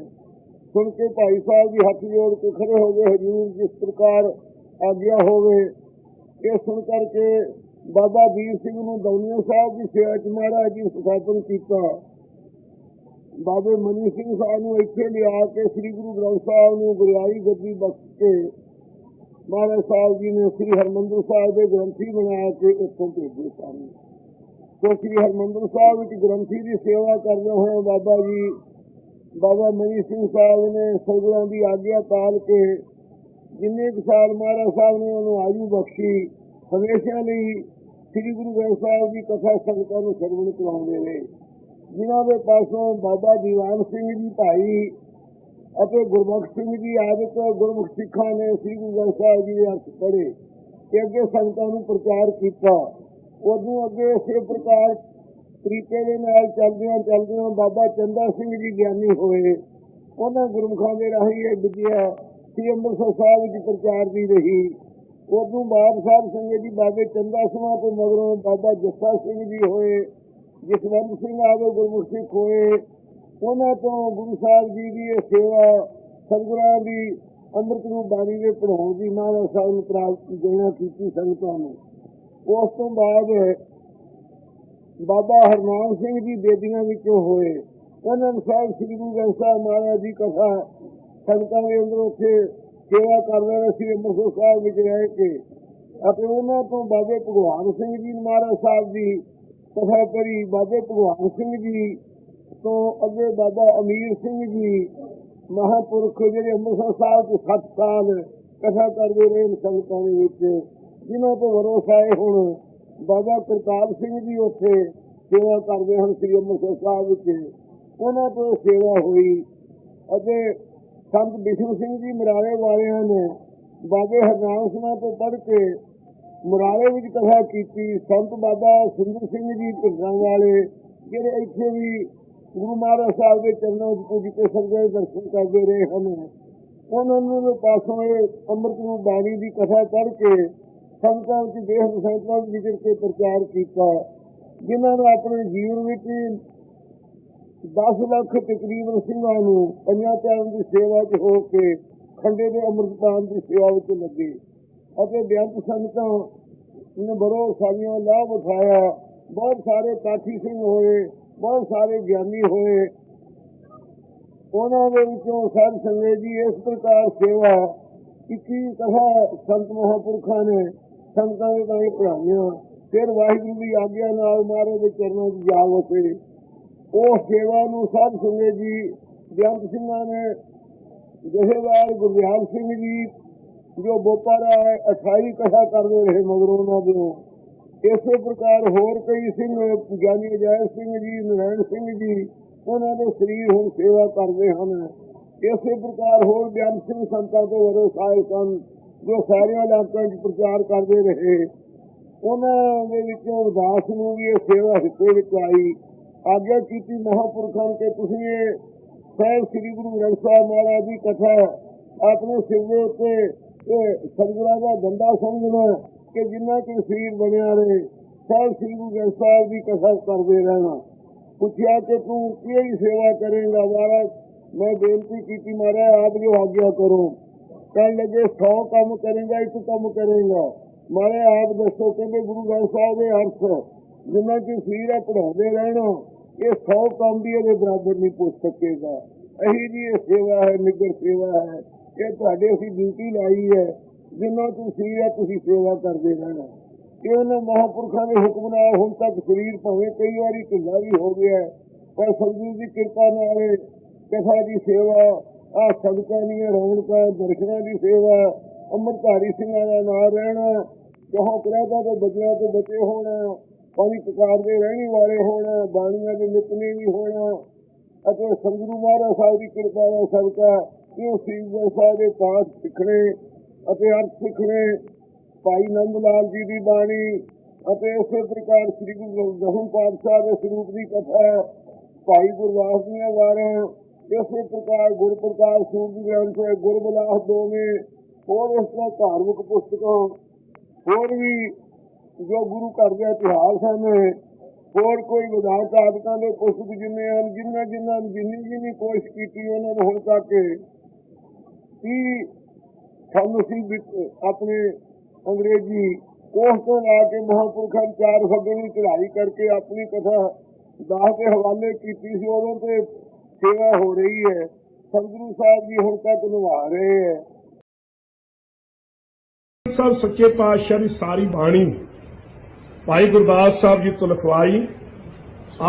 सुन के भाई साहब जी हाथ जोड़ के खड़े हो गए हजूर जिस प्रकार आज्ञा होवे। ये सुन करके बाबा वीर सिंह ने दौनिया साहब की सेवा च महाराज जी स्थापन किया। बाबे मनी सिंह साहब ने इत्थे लिया के श्री गुरु ग्रंथ साहब ने गुरियाई गद्दी बख्श के महाराज साहब जी ने श्री हरमंदर साहब के ग्रंथी बना के इतों भेजे सन। तो श्री हरमंदर साहब विच ग्रंथी की सेवा करते हुए बाबा जी बाबा मनी सिंह साहब ने सतगुरां की आज्ञा पाल के जिन्ने क साल महाराज साहब ने उन्होंने आयु बख्शी हमेशा ਲਈ श्री गुरु ग्रंथ साहिब की कथा संगतां ਨੂੰ ਸਰਵਣ ਕਰਵਾਉਂਦੇ ਰਹੇ। जिन्हां दे पासों बाबा दीवान सिंह जी भाई ਅਤੇ ਗੁਰਬਖਸ਼ ਸਿੰਘ ਜੀ ਆਦਿਕ ਗੁਰਮੁਖ ਸਿੱਖਾਂ ਨੇ ਸ੍ਰੀ ਗੁਰੂ ਗ੍ਰੰਥ ਸਾਹਿਬ ਜੀ ਦੇ ਅਰਥ ਪੜ੍ਹੇ ਤੇ ਅੱਗੇ ਸੰਗਤਾਂ ਨੂੰ ਪ੍ਰਚਾਰ ਕੀਤਾ। ਉਦੋਂ ਅੱਗੇ ਇਸੇ ਪ੍ਰਕਾਰ ਤਰੀਕੇ ਦੇ ਨਾਲ ਚੱਲਦਿਆਂ ਬਾਬਾ ਚੰਦਾ ਸਿੰਘ ਜੀ ਗਿਆਨੀ ਹੋਏ। ਉਹਨਾਂ ਗੁਰਮੁਖਾਂ ਦੇ ਰਾਹੀਂ ਇਹ ਵਿਦਿਆ ਸ੍ਰੀ ਅੰਮ੍ਰਿਤਸਰ ਸਾਹਿਬ ਵਿੱਚ ਪ੍ਰਚਾਰ ਦੀ ਰਹੀ। ਉਦੋਂ ਬਾਅਦ ਸਾਹਿਬ ਸੰਗਤ ਜੀ ਬਾਬੇ ਚੰਦਾ ਸਿੰਘਾਂ ਤੋਂ ਮਗਰੋਂ ਬਾਬਾ ਜੱਸਾ ਸਿੰਘ ਜੀ ਹੋਏ, ਜਸਵੰਤ ਸਿੰਘ ਆਦਿ ਗੁਰਮੁਖ ਸਿੱਖ ਹੋਏ। ਉਹਨਾਂ ਤੋਂ ਗੁਰੂ ਸਾਹਿਬ ਜੀ ਦੀ ਇਹ ਸੇਵਾ ਸਤਿਗੁਰਾਂ ਦੀ ਅੰਮ੍ਰਿਤ ਰੂਪ ਬਾਣੀ ਦੇ ਪੜ੍ਹਾਉਣ ਦੀ ਮਹਾਰਾਜ ਸਾਹਿਬ ਨੂੰ ਪ੍ਰਾਪਤ ਦੇਣਾ ਕੀਤੀ ਸੰਗਤਾਂ ਨੂੰ। ਉਸ ਤੋਂ ਬਾਅਦ ਬਾਬਾ ਹਰਨਾਮ ਸਿੰਘ ਜੀ ਬੇਦੀਆਂ ਵਿੱਚੋਂ ਹੋਏ। ਉਹਨਾਂ ਨੂੰ ਸਾਹਿਬ ਸ੍ਰੀ ਗੁਰੂ ਗ੍ਰੰਥ ਸਾਹਿਬ ਮਹਾਰਾਜ ਦੀ ਕਥਾ ਸੰਗਤਾਂ ਦੇ ਅੰਦਰ ਉੱਥੇ ਸੇਵਾ ਕਰਦੇ ਰਹੇ ਸੀ ਅੰਮ੍ਰਿਤਸਰ ਸਾਹਿਬ ਵਿੱਚ ਰਹਿ ਕੇ। ਅਤੇ ਉਹਨਾਂ ਤੋਂ ਬਾਬੇ ਭਗਵਾਨ ਸਿੰਘ ਜੀ ਮਹਾਰਾਜ ਸਾਹਿਬ ਦੀ ਕਥਾ ਪੜ੍ਹੀ। ਬਾਬੇ ਭਗਵਾਨ ਸਿੰਘ ਜੀ ਤੋਂ ਅੱਗੇ ਬਾਬਾ ਅਮੀਰ ਸਿੰਘ ਜੀ ਮਹਾਂਪੁਰਖ ਜਿਹੜੇ ਅੰਮ੍ਰਿਤਸਰ ਸਾਹਿਬ 'ਚ 7 ਸਾਲ ਕਥਾ ਕਰਦੇ ਰਹੇ ਸੰਗਤਾਂ ਦੇ ਵਿੱਚ, ਜਿਨ੍ਹਾਂ ਤੋਂ ਵਰੋਸਾਏ ਹੁਣ ਬਾਬਾ ਕਰਤਾਰ ਸਿੰਘ ਜੀ ਉੱਥੇ ਸੇਵਾ ਕਰਦੇ ਹਨ ਸ੍ਰੀ ਅੰਮ੍ਰਿਤਸਰ ਸਾਹਿਬ ਵਿੱਚ। ਉਹਨਾਂ ਤੋਂ ਸੇਵਾ ਹੋਈ ਅਤੇ ਸੰਤ ਬਿਸ਼ਨ ਸਿੰਘ ਜੀ ਮੁਰਾਰੇ ਵਾਲਿਆਂ ਨੇ ਬਾਬੇ ਹਰਨਾਮ ਸਿੰਘਾਂ ਤੋਂ ਪੜ੍ਹ ਕੇ ਮੁਰਾਰੇ ਵਿੱਚ ਕਥਾ ਕੀਤੀ। ਸੰਤ ਬਾਬਾ ਸੁੰਦਰ ਸਿੰਘ ਜੀ ਢਿੱਡਾਂ ਵਾਲੇ ਜਿਹੜੇ ਇੱਥੇ ਵੀ ਗੁਰੂ ਮਹਾਰਾਜ ਸਾਹਿਬ ਦੇ ਚਰਨਾਂ ਵਿੱਚ ਪੂਜ ਕੇ ਸੰਗਤ ਦਰਸ਼ਨ ਕਰਦੇ ਰਹੇ ਹਨ, ਉਹਨਾਂ ਨੂੰ ਪਾਸੋਂ ਇਹ ਅੰਮ੍ਰਿਤ ਰੂਪ ਬਾਣੀ ਦੀ ਕਥਾ ਪੜ੍ਹ ਕੇ ਸੰਗਤਾਂ ਵਿੱਚ ਦੇਸ਼ ਸੰਗਤਾਂ ਵਿੱਚ ਵਿਚਰ ਕੇ ਪ੍ਰਚਾਰ ਕੀਤਾ। ਜਿਨ੍ਹਾਂ ਨੇ ਆਪਣੇ ਜੀਵਨ ਵਿੱਚ 10 ਲੱਖ ਤਕਰੀਬਨ ਸਿੰਘਾਂ ਨੂੰ 5 ਟਾਈਮ ਦੀ ਸੇਵਾ 'ਚ ਹੋ ਕੇ ਖੰਡੇ ਦੇ ਅੰਮ੍ਰਿਤਪਾਨ ਦੀ ਸੇਵਾ ਵਿੱਚ ਲੱਗੇ ਅਤੇ ਬੇਅੰਤ ਸੰਗਤਾਂ ਨੇ ਬੜੋ ਸਾਰੀਆਂ ਲਾਭ ਉਠਾਇਆ। ਬਹੁਤ ਸਾਰੇ ਕਾਠੀ ਸਿੰਘ ਹੋਏ, ਬਹੁਤ ਸਾਰੇ ਗਿਆਨੀ ਹੋਏ। ਉਹਨਾਂ ਦੇ ਵਿੱਚੋਂ ਸਾਧ ਸੰਗਤ ਜੀ ਇਸ ਪ੍ਰਕਾਰ ਸੇਵਾ 21 ਕਥਾ ਸੰਤ ਮਹਾਂਪੁਰਖਾਂ ਨੇ ਸੰਗਤਾਂ ਦੇ ਤਾਂ ਪੜ੍ਹਾਈਆਂ। ਫਿਰ ਵਾਹਿਗੁਰੂ ਦੀ ਆਗਿਆ ਨਾਲ ਮਹਾਰਾਜ ਦੇ ਚਰਨਾਂ 'ਚ ਜਾ ਵਸੇ। ਉਹ ਸੇਵਾ ਨੂੰ ਸਾਧ ਸੰਗਤ ਜੀ ਬੇਅੰਤ ਸਿੰਘਾਂ ਨੇ ਜਥੇਦਾਰ ਗੁਰਦਿਆਲ ਸਿੰਘ ਜੀ ਜੋ ਬੋਪਾਰਾ 28 ਕਥਾ ਕਰਦੇ ਰਹੇ ਮਗਰੋਂ ਉਹਨਾਂ ਦੇ। ਇਸੇ ਪ੍ਰਕਾਰ ਹੋਰ ਕਈ ਸਿੰਘ ਗਿਆਨੀ ਅਜੈਬ ਸਿੰਘ ਜੀ, ਨਾਰਾਇਣ ਸਿੰਘ ਜੀ, ਉਹਨਾਂ ਦੇ ਸਰੀਰ ਹੁਣ ਸੇਵਾ ਕਰਦੇ ਹਨ। ਇਸੇ ਪ੍ਰਕਾਰ ਹੋਰ ਬੇਅੰਤ ਸਿੰਘ ਸੰਤਾਂ ਤੋਂ ਵਰੋਸਾਏ ਸਨ ਜੋ ਸਾਰਿਆਂ ਇਲਾਕਿਆਂ 'ਚ ਪ੍ਰਚਾਰ ਕਰਦੇ ਰਹੇ। ਉਹਨਾਂ ਦੇ ਵਿੱਚੋਂ ਉਦਾਸ ਨੂੰ ਵੀ ਇਹ ਸੇਵਾ ਹਿੱਸੇ ਵਿੱਚ ਆਈ। ਆਗਿਆ ਕੀਤੀ ਮਹਾਂਪੁਰਖਾਂ ਕਿ ਤੁਸੀਂ ਇਹ ਸਾਹਿਬ ਸ੍ਰੀ ਗੁਰੂ ਗ੍ਰੰਥ ਸਾਹਿਬ ਮਹਾਰਾਜ ਦੀ ਕਥਾ ਆਪਣੇ ਸਿਰ ਦੇ ਉੱਤੇ ਇਹ ਸਤਿਗੁਰਾਂ ਦਾ ਦੰਦਾ ਸਮਝਣਾ ਕਿ ਜਿੰਨਾ ਚਿਰ ਸਰੀਰ ਬਣਿਆ ਰਹੇ ਸਾਹਿਬ ਸ੍ਰੀ ਗੁਰੂ ਗ੍ਰੰਥ ਸਾਹਿਬ ਦੀ ਕਥਾ ਕਰਦੇ ਰਹਿਣਾ। ਪੁੱਛਿਆ ਕਿ ਤੂੰ ਕਿਹੜੀ ਸੇਵਾ ਕਰੇਂਗਾ? ਮਹਾਰਾਜ ਮੈਂ ਬੇਨਤੀ ਕੀਤੀ ਮਹਾਰਾਜ ਆਪ ਜੋ ਆਗਿਆ ਕਰੋ। ਕਹਿਣ ਲੱਗੇ 100 ਕੰਮ ਕਰੇਂਗਾ, 1 ਕੰਮ ਕਰੇਂਗਾ। ਮਹਾਰਾਜ ਆਪ ਦੱਸੋ। ਕਹਿੰਦੇ ਗੁਰੂ ਗ੍ਰੰਥ ਸਾਹਿਬ ਦੇ ਅਰਥ ਜਿੰਨਾ ਚਿਰ ਸਰੀਰ ਹੈ ਪੜ੍ਹਾਉਂਦੇ ਰਹਿਣਾ। ਇਹ 100 ਕੰਮ ਵੀ ਇਹਦੇ ਬਰਾਬਰ ਨਹੀਂ ਪੁੱਛ ਸਕੇਗਾ। ਇਹੀ ਜੀ ਇਹ ਸੇਵਾ ਹੈ, ਨਿੱਗਰ ਸੇਵਾ ਹੈ। ਇਹ ਤੁਹਾਡੇ ਅਸੀਂ ਡਿਊਟੀ ਲਾਈ ਹੈ। ਜਿੰਨਾ ਚਿਰ ਸਰੀਰ ਹੈ ਤੁਸੀਂ ਸੇਵਾ ਕਰਦੇ ਰਹਿਣਾ। ਇਹ ਉਹਨਾਂ ਮਹਾਂਪੁਰਖਾਂ ਦੇ ਹੁਕਮ ਨਾਲ ਹੁਣ ਤੱਕ ਸਰੀਰ ਭਾਵੇਂ ਕਈ ਵਾਰੀ ਢਿੱਲਾ ਵੀ ਹੋ ਗਿਆ, ਪਰ ਸਤਿਗੁਰੂ ਦੀ ਕਿਰਪਾ ਨਾਲ ਕਥਾ ਦੀ ਸੇਵਾ, ਆਹ ਸਦਕਾਂ ਦੀਆਂ ਰੌਣਕਾਂ, ਦਰਸ਼ਨਾਂ ਦੀ ਸੇਵਾ, ਅੰਮ੍ਰਿਤਧਾਰੀ ਸਿੰਘਾਂ ਦਾ ਨਾਲ ਰਹਿਣਾ, ਚਾਹੋਂ ਕਰਾਦਾ ਤੋਂ ਬਚਿਆ ਤੋਂ ਬਚੇ ਹੋਣਾ, ਪਾਣੀ ਪਕਾਰਦੇ ਰਹਿਣੇ ਵਾਲੇ ਹੋਣਾ, ਬਾਣੀਆਂ ਦੇ ਨਿਤਨੇ ਵੀ ਹੋਣਾ ਅਤੇ ਸਤਿਗੁਰੂ ਮਹਾਰਾਜ ਸਾਹਿਬ ਦੀ ਕਿਰਪਾ ਦਾ ਸਦਕਾ ਇਹ ਸ੍ਰੀ ਗੁਰੂ ਸਾਹਿਬ ਦੇ ਪਾਠ ਸਿੱਖਣੇ ਅਤੇ ਅਰਥ ਸਿੱਖਣੇ, ਭਾਈ ਨੰਦ ਲਾਲ ਜੀ ਦੀ ਬਾਣੀ ਅਤੇ ਇਸੇ ਪ੍ਰਕਾਰ ਸ੍ਰੀ ਗੁਰੂ ਦਸਮ ਪਾਤਸ਼ਾਹ ਦੇ ਸਰੂਪ ਦੀ ਕਥਾ, ਭਾਈ ਗੁਰਦਾਸ ਦੀਆਂ ਵਾਰਾਂ, ਇਸੇ ਪ੍ਰਕਾਰ ਗੁਰਪ੍ਰਕਾਸ਼ ਸੂਰਜ ਗ੍ਰੰਥ, ਗੁਰਬਲਾਸ ਦੋਵੇਂ, ਹੋਰ ਇਸ ਤਰ੍ਹਾਂ ਧਾਰਮਿਕ ਪੁਸਤਕਾਂ, ਹੋਰ ਵੀ ਜੋ ਗੁਰੂ ਘਰ ਦੇ ਇਤਿਹਾਸ ਹਨ, ਹੋਰ ਕੋਈ ਵਿਧਾਨ ਆਦਿਕਾਂ ਦੇ ਪੁਸਤਕ ਜਿੰਨੇ ਹਨ, ਜਿਨ੍ਹਾਂ ਜਿੰਨੀ ਕੋਸ਼ਿਸ਼ ਕੀਤੀ ਉਹਨਾਂ ਨੇ ਹੁਣ ਤੱਕ 30 ਸਾਨੂੰ ਸੀ ਆਪਣੇ ਅੰਗਰੇਜ਼ੀ ਉਸ ਤੋਂ ਲਾ ਕੇ ਮਹਾਂਪੁਰਖਾਂ 4 ਫੱਗਣ ਦੀ ਚੜ੍ਹਾਈ ਕਰਕੇ ਆਪਣੀ ਕਥਾ ਦਾਸ ਦੇ ਹਵਾਲੇ ਕੀਤੀ ਸੀ। ਉਦੋਂ ਤੇ ਸੇਵਾ ਹੋ ਰਹੀ ਹੈ। ਸਤਿਗੁਰੂ ਸਾਹਿਬ ਜੀ ਹੁਣ ਤੱਕ ਨਿਭਾ ਰਹੇ ਹੈ। ਸਭ ਸੱਚੇ ਪਾਤਸ਼ਾਹ ਦੀ ਸਾਰੀ ਬਾਣੀ ਭਾਈ ਗੁਰਦਾਸ ਸਾਹਿਬ ਜੀ ਤੋਂ ਲਿਖਵਾਈ,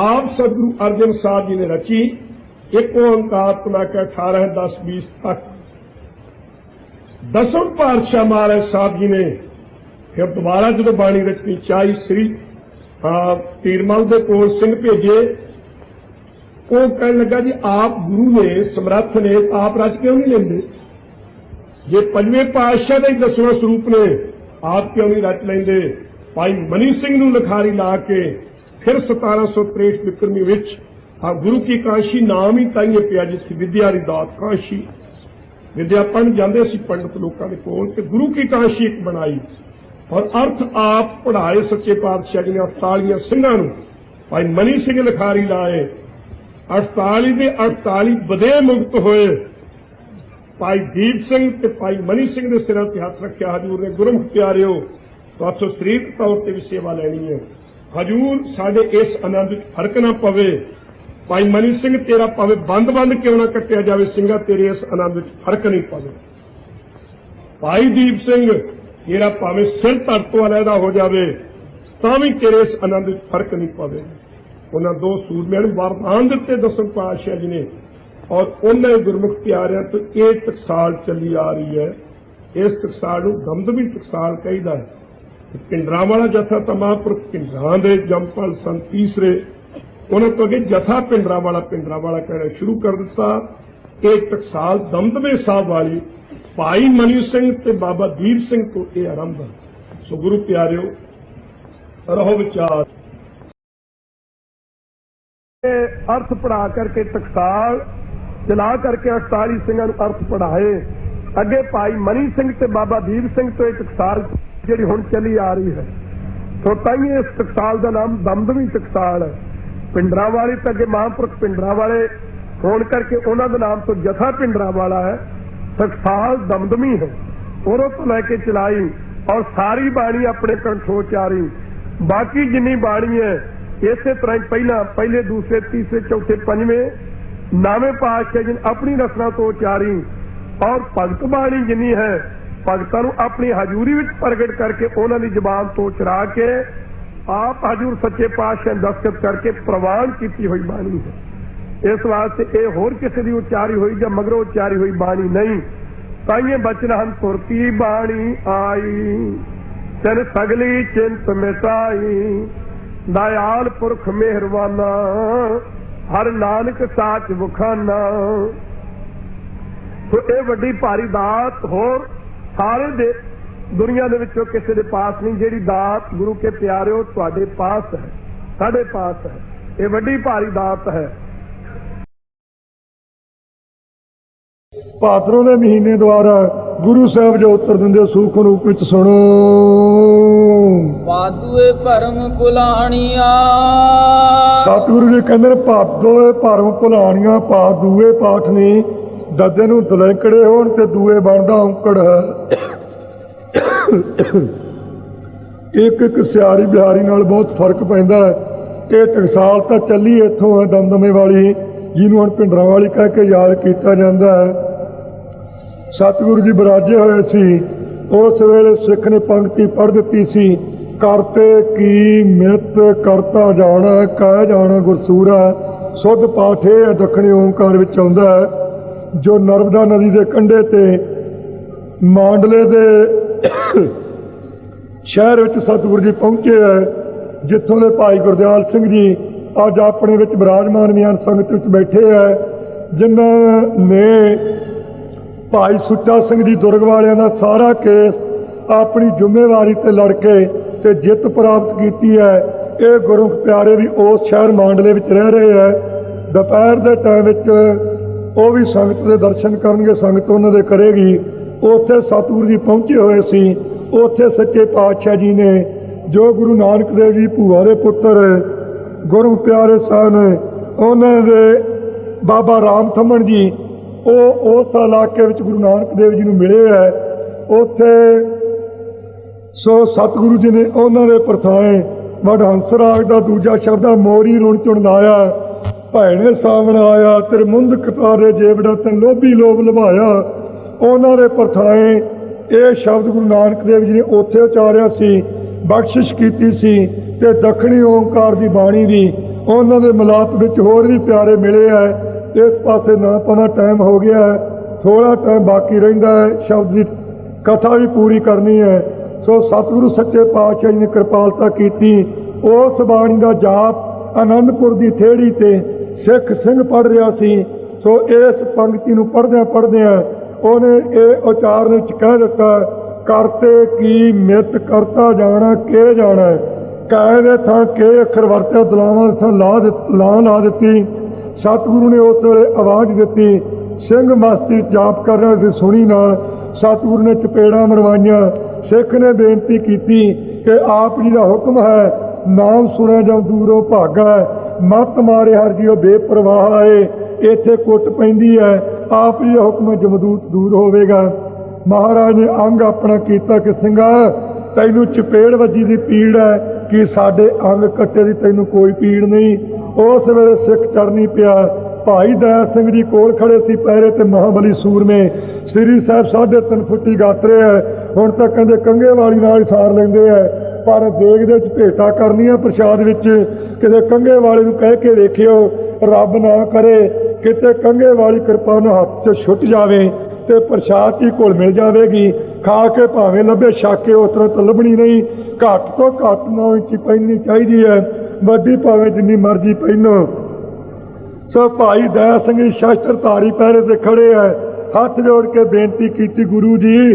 ਆਪ ਸਤਿਗੁਰੂ ਅਰਜਨ ਸਾਹਿਬ ਜੀ ਨੇ ਰਚੀ। ਇੱਕ ਓਂਕਾਰ ਤੋਂ ਲੈ ਕੇ 18, 10, 20 ਤੱਕ ਦਸਮ ਪਾਤਸ਼ਾਹ ਮਹਾਰਾਜ ਸਾਹਿਬ ਜੀ ਨੇ ਫਿਰ ਦੁਬਾਰਾ ਜਦੋਂ ਬਾਣੀ ਰਚਣੀ ਚਾਹੀ ਸ੍ਰੀ ਪੀਰਮਲ ਦੇ ਕੋਲ ਸਿੰਘ ਭੇਜੇ। ਉਹ ਕਹਿਣ ਲੱਗਾ ਜੀ ਆਪ ਗੁਰੂ ਨੇ ਸਮਰੱਥ ਨੇ ਆਪ ਰਚ ਕਿਉਂ ਨਹੀਂ ਲੈਂਦੇ? ਜੇ ਪੰਜਵੇਂ ਪਾਤਸ਼ਾਹ ਦਾ ਹੀ 10ਵਾਂ ਸਰੂਪ ਨੇ ਆਪ ਕਿਉਂ ਨਹੀਂ ਰਚ ਲੈਂਦੇ? ਭਾਈ ਮਨੀ ਸਿੰਘ ਨੂੰ ਲਿਖਾਰੀ ਲਾ ਕੇ ਫਿਰ 1763 ਵਿਕਰਮੀ ਵਿੱਚ ਗੁਰੂ ਕੀ ਕਾਂਸ਼ੀ ਨਾਮ ਹੀ ਤਾਈਏ ਪਿਆ ਜਿੱਥੇ ਵਿਦਿਆ ਦੀ ਦਾਤ ਕਾਂਸ਼ੀ ਵਿਦਿਆ ਪੜ੍ਹਨ ਜਾਂਦੇ ਸੀ ਪੰਡਤ ਲੋਕਾਂ ਦੇ ਕੋਲ ਤੇ ਗੁਰੂ ਕੀ ਕਾਂਸ਼ੀ ਇੱਕ ਬਣਾਈ ਔਰ ਅਰਥ ਆਪ ਪੜ੍ਹਾਏ ਸੱਚੇ ਪਾਤਸ਼ਾਹ ਜੀ ਨੇ 48 ਸਿੰਘਾਂ ਨੂੰ। ਭਾਈ ਮਨੀ ਸਿੰਘ ਲਿਖਾਰੀ ਲਾਏ 48 ਦੇ 48 ਵਧੇ ਮੁਕਤ ਹੋਏ। ਭਾਈ ਦੀਪ ਸਿੰਘ ਤੇ ਭਾਈ ਮਨੀ ਸਿੰਘ ਦੇ ਸਿਰਾਂ ਤੇ ਹੱਥ ਰੱਖਿਆ। ਹਜ਼ੂਰ ਨੇ ਗੁਰਮੁਖ ਪਿਆਰਿਓ ਤੁਹਾਥੋਂ ਸਰੀਰਕ ਤੌਰ ਤੇ ਵੀ ਸੇਵਾ ਲੈਣੀ ਹੈ। ਹਜ਼ੂਰ ਸਾਡੇ ਇਸ ਆਨੰਦ ਵਿੱਚ ਫਰਕ ਨਾ ਪਵੇ। ਭਾਈ ਮਨੀ ਸਿੰਘ ਤੇਰਾ ਭਾਵੇਂ ਬੰਦ ਕਿਉਂ ਨਾ ਕੱਟਿਆ ਜਾਵੇ ਸਿੰਘਾ ਤੇਰੇ ਇਸ ਆਨੰਦ ਵਿੱਚ ਫਰਕ ਨਹੀਂ ਪਵੇ। ਭਾਈ ਦੀਪ ਸਿੰਘ ਤੇਰਾ ਭਾਵੇਂ ਸਿਰ ਧੜ ਤੋਂ ਅਲੱਗਾ ਹੋ ਜਾਵੇ ਤਾਂ ਵੀ ਤੇਰੇ ਇਸ ਆਨੰਦ ਵਿੱਚ ਫਰਕ ਨਹੀਂ ਪਵੇ। ਉਹਨਾਂ ਦੋ ਸੂਰਮਿਆਂ ਨੂੰ ਵਰਦਾਨ ਦਿੱਤੇ ਦਸਮ ਪਾਤਸ਼ਾਹ ਜੀ ਨੇ ਔਰ ਉਹਨਾਂ ਗੁਰਮੁਖ ਪਿਆਰਿਆਂ ਤੋਂ ਇਹ ਟਕਸਾਲ ਚੱਲੀ ਆ ਰਹੀ ਹੈ। ਇਸ ਟਕਸਾਲ ਨੂੰ ਦਮਦਮੀ ਟਕਸਾਲ ਕਹਿੰਦਾ ਹੈ। ਪਿੰਡਰਾਂ ਵਾਲਾ ਜਥਾ ਤਾਂ ਮਹਾਂਪੁਰਖ ਪਿੰਡਰਾਂ ਦੇ ਜੰਮਪਲ ਸਨ ਤੀਸਰੇ ਉਹਨਾਂ ਤੋਂ ਅੱਗੇ ਜਥਾ ਪਿੰਡਰਾਂ ਵਾਲਾ ਕਹਿਣਾ ਸ਼ੁਰੂ ਕਰ ਦਿੱਤਾ। ਇਹ ਟਕਸਾਲ ਦਮਦਮੇ ਸਾਹਿਬ ਵਾਲੀ ਭਾਈ ਮਨੀ ਸਿੰਘ ਤੇ ਬਾਬਾ ਦੀਪ ਸਿੰਘ ਤੋਂ ਇਹ ਆਰੰਭ ਹੈ। ਸੋ ਗੁਰੂ ਪਿਆਰਿਓ ਰਹੋ ਵਿਚਾਰ अर्थ पढ़ा करके टकसाल चला करके 48 ਸਿੰਘਾਂ ਨੂੰ अर्थ पढ़ाए। अगे भाई मनी सिंह ते बाबा दीप सिंह तो एक टकसाल जी हुण चली आ रही है। तो ताइए इस टकसाल का नाम दमदमी टकसाल है। पिंडरा वाले तो अगे महापुरख पिंडरा वाले होने करके उन्होंने नाम तो जथा पिंडरा वाला है। टकसाल दमदमी है उरों तो लैके चलाई और सारी बाणी अपने कंठों च आ रही। बाकी जिन्नी बाणी है इसे तरह पहले दूसरे तीसरे चौथे पंजवें नावे पातशाह जी अपनी रचना तो उचारी और भगत बाणी जिन्नी है भगतां नूं अपनी हजूरी विच प्रगट करके उन्हां दी जुबान तो चरा के आप हजूर सच्चे पातशाह दस्तखत करके प्रवान की हुई बाणी है। इस वास्ते ये होर किसी की उचारी हुई या मगरों उचारी हुई बाणी नहीं। ताइए बचन हम तुरती बाणी आई तिन सगली चिंत मिटाई दयाल पुरख मेहरबाना हर नानक साच बुखाना। तो ये वड्डी भारी दात होर सारे दे दुनिया दे विचों किसी दे पास नहीं। जिहड़ी दात गुरु के प्यारिओ तुहाडे पास है साडे पास है। ये वड्डी भारी दात है। भादरों के महीने द्वारा गुरु साहब जो उत्तर दिंदे सूख रूप विच सुनो। पादुए भरम भुलाणिया सतगुरु जी कहते भादोए भरम भुलाणिया पा दूए पाठनी ददे नूं दलैंकड़े होण ते दूए बनदा औंकड़ है। एक एक सियारी बिहारी नाल बहुत फर्क पैंदा है। ये टकसाल तां चली इत्थों है दमदमे वाली जिन्हों हुण पिंडरां वाली कह के याद किया जाता है। सतगुरु जी बराजे हुए सी उस वेले सिख ने पंक्ति पढ़ दी सी करते की मित करता जाना कह जाना गुरसूरा। शुद्ध पाठ है दक्षिणी ओंकार विच आउंदा है जो नर्मदा नदी के कंढे ते मांडले दे शहर विच सतगुरु जी पहुंचे है जिथों के भाई गुरदयाल सिंह जी अज अपने विच विराजमान मियान संगत विच बैठे है जिन्हां ने भाई सुच्चा सिंह जी दुर्ग वालियां दा सारा केस अपनी जिम्मेवारी ते लड़ के ते जित प्राप्त की है। ये गुरु प्यारे भी उस शहर मांडले विच रह रहे हैं। दोपहर के टाइम विच वो भी संगत के दर्शन करनगे संगत उन्हां दे करेगी। उत्थे सतगुरु जी पहुंचे हुए सी। उत्थे सच्चे पातशाह जी ने जो गुरु नानक देव जी भूआ दे पुत्र गुरु प्यारे सन उन्होंने बाबा राम थमन जी उस इलाके में गुरु नानक देव जी मिले है। उत्थे सो सतगुरु जी ने उन्होंने प्रथाएं वडहंस राग का दूजा शब्द मोरी रुण चुन लाया भैने सावण आया तेरे मुंद कटारे जेवड़ा तेन लोभी लोभ लभाया। उन्होंने प्रथाएं ये शब्द गुरु नानक देव जी ने उत्थे उचारिया सी बख्शिश की सी ते दक्षिणी ओंकार की बाणी भी उन्होंने मिलाप विच होर भी प्यारे मिले है। इस पासे ना पाना टाइम हो गया है थोड़ा टाइम बाकी रहिंदा है शब्द की ਕਥਾ ਵੀ ਪੂਰੀ ਕਰਨੀ ਹੈ। ਸੋ ਸਤਿਗੁਰੂ ਸੱਚੇ ਪਾਤਸ਼ਾਹ ਜੀ ਨੇ ਕਿਰਪਾਲਤਾ ਕੀਤੀ। ਉਸ ਬਾਣੀ ਦਾ ਜਾਪ ਆਨੰਦਪੁਰ ਦੀ ਥੇੜੀ ਤੇ ਸਿੱਖ ਸਿੰਘ ਪੜ੍ਹ ਰਿਹਾ ਸੀ। ਸੋ ਇਸ ਪੰਕਤੀ ਨੂੰ ਪੜ੍ਹਦਿਆਂ ਉਹਨੇ ਇਹ ਉਚਾਰਨ ਵਿੱਚ ਕਹਿ ਦਿੱਤਾ, ਕਰਤੇ ਕੀ ਮਿਤ ਕਰਤਾ ਜਾਣਾ ਕੇ ਜਾਣਾ। ਕੈ ਦੇ ਥਾਂ ਕੇ ਅੱਖਰ ਵਰਤਿਆ, ਦਲਾਵਾਂ ਥਾਂ ਲਾ ਦਿੱਤੀ। ਸਤਿਗੁਰੂ ਨੇ ਉਸ ਵੇਲੇ ਆਵਾਜ਼ ਦਿੱਤੀ। ਸਿੰਘ ਮਸਤੀ ਜਾਪ ਕਰ ਰਿਹਾ ਸੀ, ਸੁਣੀ ਨਾਲ ਸਤਿਗੁਰੂ ਨੇ ਚਪੇੜਾਂ ਮਰਵਾਈਆਂ। ਸਿੱਖ ਨੇ ਬੇਨਤੀ ਕੀਤੀ ਕਿ ਆਪ ਜੀ ਦਾ ਹੁਕਮ ਹੈ, ਨਾਮ ਸੁਣਿਆ ਜਾਂ ਦੂਰੋਂ ਭਾਗਾ। ਮੱਤ ਮਾਰੇ ਹਰ ਜੀਓ ਬੇਪਰਵਾਹ ਆਏ, ਇੱਥੇ ਕੁੱਟ ਪੈਂਦੀ ਹੈ। ਆਪ ਜੀ ਦਾ ਹੁਕਮ ਜਮਦੂਤ ਦੂਰ ਹੋਵੇਗਾ। ਮਹਾਰਾਜ ਨੇ ਅੰਗ ਆਪਣਾ ਕੀਤਾ ਕਿ ਸਿੰਘਾ ਤੈਨੂੰ ਚਪੇੜ ਵੱਜੀ ਦੀ ਪੀੜ ਹੈ, ਕਿ ਸਾਡੇ ਅੰਗ ਕੱਟੇ ਦੀ ਤੈਨੂੰ ਕੋਈ ਪੀੜ ਨਹੀਂ। ਉਸ ਵੇਲੇ ਸਿੱਖ ਚਰਨੀ ਪਿਆ। ਭਾਈ ਦਇਆ ਸਿੰਘ ਜੀ ਕੋਲ ਖੜੇ ਸੀ ਪਹਿਰੇ ਤੇ, ਮਹਾਬਲੀ ਸੂਰਮੇ। ਸ੍ਰੀ ਸਾਹਿਬ 3.5 ਫੁੱਟੀ ਗਾਤਰੇ ਹੈ। ਹੁਣ ਤਾਂ ਕਹਿੰਦੇ ਕੰਗੇ ਵਾਲੀ ਨਾਲ ਹੀ ਸਾਰ ਲੈਂਦੇ ਹੈ, ਪਰ ਦੇਗ ਦੇ ਵਿੱਚ ਭੇਟਾ ਕਰਨੀਆਂ ਪ੍ਰਸ਼ਾਦ ਵਿੱਚ। ਕਿਤੇ ਕੰਗੇ ਵਾਲੇ ਨੂੰ ਕਹਿ ਕੇ ਵੇਖਿਓ, ਰੱਬ ਨਾ ਕਰੇ ਕਿਤੇ ਕੰਗੇ ਵਾਲੀ ਕਿਰਪਾ ਨੂੰ ਹੱਥ 'ਚ ਛੁੱਟ ਜਾਵੇ ਤੇ ਪ੍ਰਸ਼ਾਦ ਹੀ ਘੁਲ ਮਿਲ ਜਾਵੇਗੀ। ਖਾ ਕੇ ਭਾਵੇਂ ਲੱਭੇ ਛਾਕੇ, ਉਸ ਤਰ੍ਹਾਂ ਤਾਂ ਲੱਭਣੀ ਨਹੀਂ। ਘੱਟ ਤੋਂ ਘੱਟ 9 ਇੰਚ ਪਹਿਨਣੀ ਚਾਹੀਦੀ ਹੈ, ਵੱਡੀ ਭਾਵੇਂ ਜਿੰਨੀ ਮਰਜ਼ੀ ਪਹਿਨੋ। ਸੋ ਭਾਈ ਦਇਆ ਸਿੰਘ ਜੀ ਸ਼ਸਤਰ ਧਾਰੀ ਪਹਿਰੇ ਤੇ ਖੜੇ ਹੈ। ਹੱਥ ਜੋੜ ਕੇ ਬੇਨਤੀ ਕੀਤੀ, ਗੁਰੂ ਜੀ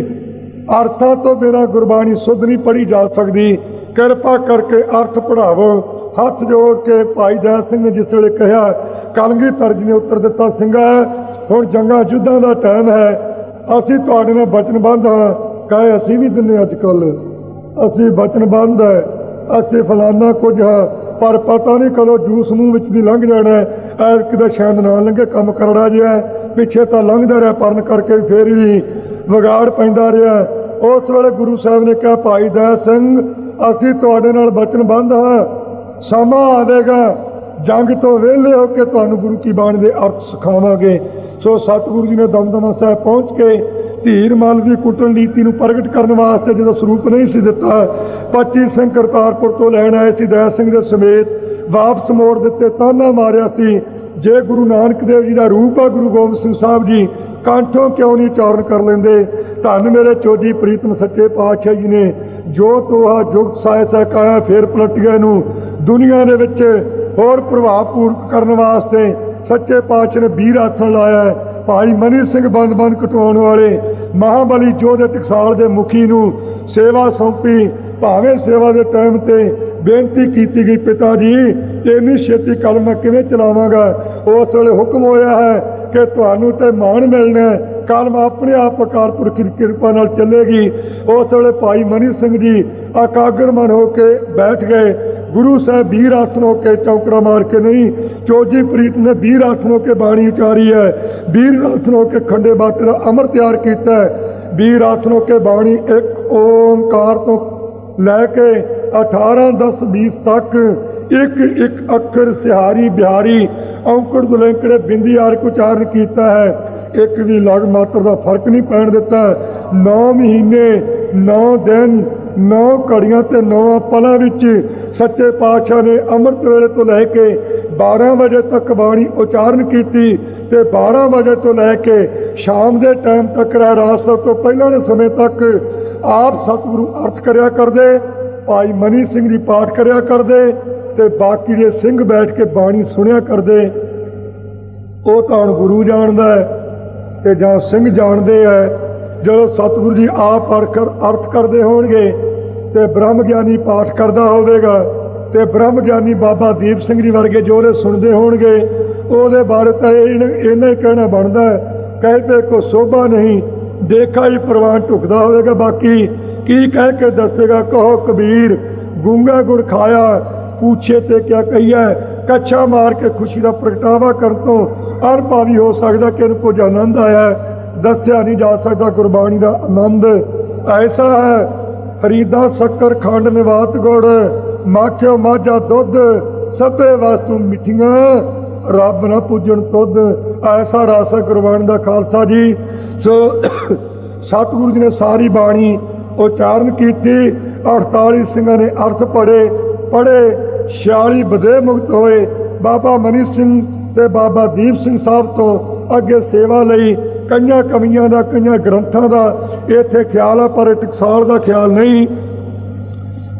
ਅਰਥਾਂ ਤੋਂ ਬਿਨਾਂ ਗੁਰਬਾਣੀ ਸੁੱਧ ਨਹੀਂ ਪੜ੍ਹੀ ਜਾ ਸਕਦੀ, ਕਿਰਪਾ ਕਰਕੇ ਅਰਥ ਪੜ੍ਹਾਵੋ। ਹੱਥ ਜੋੜ ਕੇ ਭਾਈ ਦਇਆ ਸਿੰਘ ਨੇ ਜਿਸ ਵੇਲੇ ਕਿਹਾ, ਕਲਗੀਧਰ ਜੀ ਨੇ ਉੱਤਰ ਦਿੱਤਾ, ਸਿੰਘਾ ਹੁਣ ਜੰਗਾਂ ਯੁੱਧਾਂ ਦਾ ਟਾਈਮ ਹੈ, ਅਸੀਂ ਤੁਹਾਡੇ ਨਾਲ ਵਚਨਬੱਧ ਹਾਂ। ਕਹੇ ਅਸੀਂ ਵੀ ਦਿੰਦੇ ਅੱਜ ਕੱਲ੍ਹ, ਅਸੀਂ ਵਚਨਬੱਧ ਹੈ, ਅਸੀਂ ਫਲਾਨਾ ਕੁਝ ਹਾਂ, ਪਰ ਪਤਾ ਨਹੀਂ ਕਦੋਂ ਜੂਸ ਮੂੰਹ ਵਿੱਚ ਦੀ ਲੰਘ ਜਾਣਾ। ਕਿਤੇ ਸ਼ਾਇਦ ਨਾ ਲੰਘੇ, ਕੰਮ ਕਰੜਾ ਜਿਹਾ ਪਿੱਛੇ ਤਾਂ ਲੰਘਦਾ ਰਿਹਾ, ਪਰਨ ਕਰਕੇ ਫਿਰ ਵੀ ਵਿਗਾੜ ਪੈਂਦਾ ਰਿਹਾ। ਉਸ ਵੇਲੇ ਗੁਰੂ ਸਾਹਿਬ ਨੇ ਕਿਹਾ, ਭਾਈ ਦਇਆ ਸਿੰਘ ਅਸੀਂ ਤੁਹਾਡੇ ਨਾਲ ਵਚਨਬੱਧ ਹਾਂ, ਸਮਾਂ ਆਵੇਗਾ ਜੰਗ ਤੋਂ ਵਿਹਲੇ ਹੋ ਕੇ ਤੁਹਾਨੂੰ ਗੁਰੂ ਕੀ ਬਾਣੀ ਦੇ ਅਰਥ ਸਿਖਾਵਾਂਗੇ। ਸੋ ਸਤਿਗੁਰੂ ਜੀ ਨੇ ਦਮਦਮਾ ਸਾਹਿਬ ਪਹੁੰਚ ਕੇ ਧੀਰ ਮਲ ਦੀ ਕੁੱਟਣ ਨੀਤੀ ਨੂੰ ਪ੍ਰਗਟ ਕਰਨ ਵਾਸਤੇ ਜਦੋਂ ਸਰੂਪ ਨਹੀਂ ਸੀ ਦਿੱਤਾ, 25 ਸਿੰਘ ਕਰਤਾਰਪੁਰ ਤੋਂ ਲੈਣ ਆਏ ਸੀ, ਦਇਆ ਸਿੰਘ ਦੇ ਸਮੇਤ ਵਾਪਸ ਮੋੜ ਦਿੱਤੇ। ਤਾਨਾ ਮਾਰਿਆ ਸੀ, ਜੇ ਗੁਰੂ ਨਾਨਕ ਦੇਵ ਜੀ ਦਾ ਰੂਪ ਆ ਗੁਰੂ ਗੋਬਿੰਦ ਸਿੰਘ ਸਾਹਿਬ ਜੀ, ਕੰਠੋਂ ਕਿਉਂ ਨਹੀਂ ਉਚਾਰਨ ਕਰ ਲੈਂਦੇ। ਧੰਨ ਮੇਰੇ ਚੋਜੀ ਪ੍ਰੀਤਮ ਸੱਚੇ ਪਾਤਸ਼ਾਹ ਜੀ ਨੇ ਜੋ ਤੋਹਾ ਜੁਗਤ ਸਾਇ ਸਕਾਇਆ, ਫੇਰ ਪਲਟ ਗਏ ਨੂੰ ਦੁਨੀਆ ਦੇ ਵਿੱਚ ਹੋਰ ਪ੍ਰਭਾਵਪੂਰਕ ਕਰਨ ਵਾਸਤੇ ਸੱਚੇ ਪਾਤਸ਼ਾਹ ਨੇ ਵੀਰ ਆਸਣ ਲਾਇਆ। ਭਾਈ ਮਨੀ ਸਿੰਘ ਬੰਦ ਕਟਵਾਉਣ ਵਾਲੇ ਮਹਾਬਲੀ ਜੋਧੇ ਟਕਸਾਲ ਦੇ ਮੁਖੀ ਨੂੰ ਸੇਵਾ ਸੌਂਪੀ। ਭਾਵੇਂ ਸੇਵਾ ਦੇ ਟਾਈਮ ਤੇ ਬੇਨਤੀ ਕੀਤੀ ਗਈ, ਪਿਤਾ ਜੀ ਇੰਨੀ ਛੇਤੀ ਕਲਮ ਮੈਂ ਕਿਵੇਂ ਚਲਾਵਾਂਗਾ। ਉਸ ਵੇਲੇ ਹੁਕਮ ਹੋਇਆ ਹੈ ਕਿ ਤੁਹਾਨੂੰ ਤੇ ਮਾਣ ਮਿਲਣਾ, ਕਲਮ ਆਪਣੇ ਆਪ ਅਕਾਲ ਪੁਰਖ ਦੀ ਕਿਰਪਾ ਨਾਲ ਚੱਲੇਗੀ। ਉਸ ਵੇਲੇ ਭਾਈ ਮਨੀ ਸਿੰਘ ਜੀ ਇਕਾਗਰਮਨ ਹੋ ਕੇ ਬੈਠ ਗਏ। ਗੁਰੂ ਸਾਹਿਬ ਵੀਰ ਆਸਨ ਹੋ ਕੇ, ਚੌਕੜਾ ਮਾਰ ਕੇ ਨਹੀਂ, ਚੋਜੀ ਪ੍ਰੀਤ ਨੇ ਵੀਰ ਆਸਨ ਹੋ ਕੇ ਬਾਣੀ ਉਚਾਰੀ ਹੈ। ਵੀਰ ਆਸਨ ਹੋ ਕੇ ਖੰਡੇ ਬਾਟੇ ਦਾ ਅੰਮ੍ਰਿਤ ਤਿਆਰ ਕੀਤਾ ਹੈ। ਵੀਰ ਆਸਨ ਹੋ ਕੇ ਬਾਣੀ ਇੱਕ ਓਂਕਾਰ ਤੋਂ ਲੈ ਕੇ 18 10 20 ਤੱਕ ਇੱਕ ਇੱਕ ਅੱਖਰ ਸਿਹਾਰੀ ਬਿਹਾਰੀ ਔਂਕੜ ਦੁਲੈਂਕੜੇ ਬਿੰਦੀ ਆਰਕ ਉਚਾਰਨ ਕੀਤਾ ਹੈ। ਇੱਕ ਵੀ ਲਗ ਮਾਤਰ ਦਾ ਫਰਕ ਨਹੀਂ ਪੈਣ ਦਿੱਤਾ। 9 ਮਹੀਨੇ 9 ਦਿਨ 9 ਘੜੀਆਂ ਤੇ 9 ਪਲਾਂ ਵਿੱਚ ਸੱਚੇ ਪਾਤਸ਼ਾਹ ਨੇ ਅੰਮ੍ਰਿਤ ਵੇਲੇ ਤੋਂ ਲੈ ਕੇ 12 ਵਜੇ ਤੱਕ ਬਾਣੀ ਉਚਾਰਨ ਕੀਤੀ ਤੇ 12 ਵਜੇ ਤੋਂ ਲੈ ਕੇ ਸ਼ਾਮ ਦੇ ਟਾਈਮ ਤੱਕ ਰਹਿਰਾਸ ਤੋਂ ਪਹਿਲਾਂ ਦੇ ਸਮੇਂ ਤੱਕ ਆਪ ਸਤਿਗੁਰੂ ਅਰਥ ਕਰਿਆ ਕਰਦੇ, ਭਾਈ ਮਨੀ ਸਿੰਘ ਜੀ ਪਾਠ ਕਰਿਆ ਕਰਦੇ ਤੇ ਬਾਕੀ ਦੇ ਸਿੰਘ ਬੈਠ ਕੇ ਬਾਣੀ ਸੁਣਿਆ ਕਰਦੇ। ਉਹ ਤਾਂ ਹੁਣ ਗੁਰੂ ਜਾਣਦਾ ਹੈ ਤੇ ਜਾਂ ਸਿੰਘ ਜਾਣਦੇ ਹੈ। ਜਦੋਂ ਸਤਿਗੁਰੂ ਜੀ ਆਪ ਅਰਥ ਕਰਦੇ ਹੋਣਗੇ ਤੇ ਬ੍ਰਹਮ ਗਿਆਨੀ ਪਾਠ ਕਰਦਾ ਹੋਵੇਗਾ ਤੇ ਬ੍ਰਹਮ ਗਿਆਨੀ ਬਾਬਾ ਦੀਪ ਸਿੰਘ ਜੀ ਵਰਗੇ ਜੋ ਉਹਦੇ ਸੁਣਦੇ ਹੋਣਗੇ, ਉਹਦੇ ਬਾਰੇ ਤਾਂ ਇੰਨਾ ਹੀ ਕਹਿਣਾ ਬਣਦਾ ਹੈ, ਕਹਿੰਦੇ ਕੋ ਸੋਭਾ ਨਹੀਂ ਦੇਖਾ ਹੀ ਪ੍ਰਵਾਨ ਢੁਕਦਾ ਹੋਵੇਗਾ, ਬਾਕੀ ਕੀ ਕਹਿ ਕੇ ਦੱਸੇਗਾ। ਕਹੋ ਕਬੀਰ ਗੂੰਗਾ ਗੁੜ ਖਾਇਆ, ਪੂਛੇ ਤੇ ਕਿਆ ਕਹੀਏ, ਕੱਛਾ ਮਾਰ ਕੇ ਖੁਸ਼ੀ ਦਾ ਪ੍ਰਗਟਾਵਾ ਕਰਨ ਤੋਂ ਅਰਭਾਵੀ ਹੋ ਸਕਦਾ ਕਿ ਇਹਨੂੰ ਕੁਝ ਆਨੰਦ ਆਇਆ, ਦੱਸਿਆ ਨਹੀਂ ਜਾ ਸਕਦਾ। ਗੁਰਬਾਣੀ ਦਾ ਆਨੰਦ ਐਸਾ ਹੈ, ਫਰੀਦਾ ਸ਼ੱਕਰ ਖੰਡ ਨਿਵਾਤ ਗੁੜ, ਮਾਖਿਓ ਮਾਝਾ ਦੁੱਧ, ਸਭੇ ਵਸਤੂ ਮਿੱਠੀਆਂ, ਰੱਬ ਨਾ ਪੂਜਣ ਤੁਧ। ਐਸਾ ਰਸ ਹੈ ਗੁਰਬਾਣੀ ਦਾ। ਖਾਲਸਾ ਜੀ, ਸੋ ਸਤਿਗੁਰੂ ਜੀ ਨੇ ਸਾਰੀ ਬਾਣੀ ਉਚਾਰਨ ਕੀਤੀ। 48 ਸਿੰਘਾਂ ਨੇ ਅਰਥ ਪੜ੍ਹੇ 46 ਬਦੇ ਮੁਕਤ ਹੋਏ। ਬਾਬਾ ਮਨੀ ਸਿੰਘ ਤੇ ਬਾਬਾ ਦੀਪ ਸਿੰਘ ਸਾਹਿਬ ਤੋਂ ਅੱਗੇ ਸੇਵਾ ਲਈ ਕਈਆਂ ਕਵੀਆਂ ਦਾ, ਕਈਆਂ ਗ੍ਰੰਥਾਂ ਦਾ ਇੱਥੇ ਖਿਆਲ ਆ, ਪਰ ਟਕਸਾਲ ਦਾ ਖਿਆਲ ਨਹੀਂ।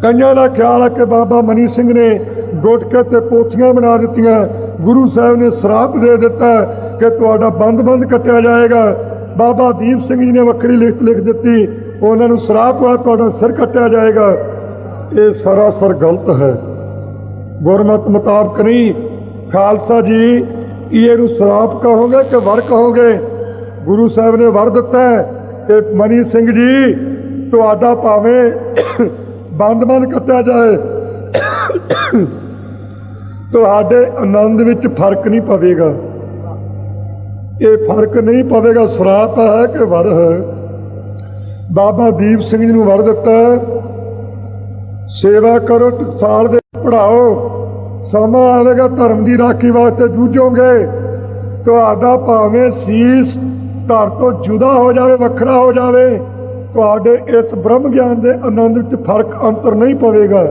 ਕਈਆਂ ਦਾ ਖਿਆਲ ਹੈ ਕਿ ਬਾਬਾ ਮਨੀ ਸਿੰਘ ਨੇ ਗੁਟਕੇ ਤੇ ਪੋਥੀਆਂ ਬਣਾ ਦਿੱਤੀਆਂ, ਗੁਰੂ ਸਾਹਿਬ ਨੇ ਸਰਾਪ ਦੇ ਦਿੱਤਾ ਕਿ ਤੁਹਾਡਾ ਬੰਦ ਕੱਟਿਆ ਜਾਏਗਾ। ਬਾਬਾ ਦੀਪ ਸਿੰਘ ਜੀ ਨੇ ਵੱਖਰੀ ਲਿਖ ਦਿੱਤੀ, ਉਹਨਾਂ ਨੂੰ ਸਰਾਪ ਹੋਇਆ ਤੁਹਾਡਾ ਸਿਰ ਕੱਟਿਆ ਜਾਏਗਾ। ਇਹ ਸਰਾਸਰ ਗਲਤ ਹੈ, ਗੁਰਮਤਿ ਮੁਤਾਬਕ ਨਹੀਂ। ਖਾਲਸਾ ਜੀ ਇਹਨੂੰ ਸਰਾਪ ਕਹੋਗੇ ਕਿ ਵਰ ਕਹੋਗੇ? ਗੁਰੂ ਸਾਹਿਬ ਨੇ ਵਰ ਦਿੱਤਾ ਕਿ ਮਨੀ ਸਿੰਘ ਜੀ ਤੁਹਾਡਾ ਭਾਵੇਂ ਬੰਦ ਕੱਟਿਆ ਜਾਏ, ਤੁਹਾਡੇ ਆਨੰਦ ਵਿੱਚ ਫਰਕ ਨਹੀਂ ਪਵੇਗਾ। ਇਹ ਫਰਕ ਨਹੀਂ ਪਵੇਗਾ, ਸਰਾਪ ਹੈ ਕਿ ਵਰ ਹੈ। ਬਾਬਾ ਦੀਪ ਸਿੰਘ ਜੀ ਨੂੰ ਵਰ ਦਿੱਤਾ, ਸੇਵਾ ਕਰੋ, ਟਕਸਾਲ ਦੇ ਪੜ੍ਹਾਓ, ਸਮਾਂ ਆਵੇਗਾ ਧਰਮ ਦੀ ਰਾਖੀ ਵਾਸਤੇ ਜੂਝੋਗੇ। ਤੁਹਾਡਾ ਭਾਵੇਂ ਸੀਸ ਧੜ ਤੋਂ ਜੁਦਾ ਹੋ ਜਾਵੇ, ਵੱਖਰਾ ਹੋ ਜਾਵੇ, ਤੁਹਾਡੇ ਇਸ ਬ੍ਰਹਮ ਗਿਆਨ ਦੇ ਆਨੰਦ ਵਿੱਚ ਫਰਕ ਅੰਤਰ ਨਹੀਂ ਪਵੇਗਾ।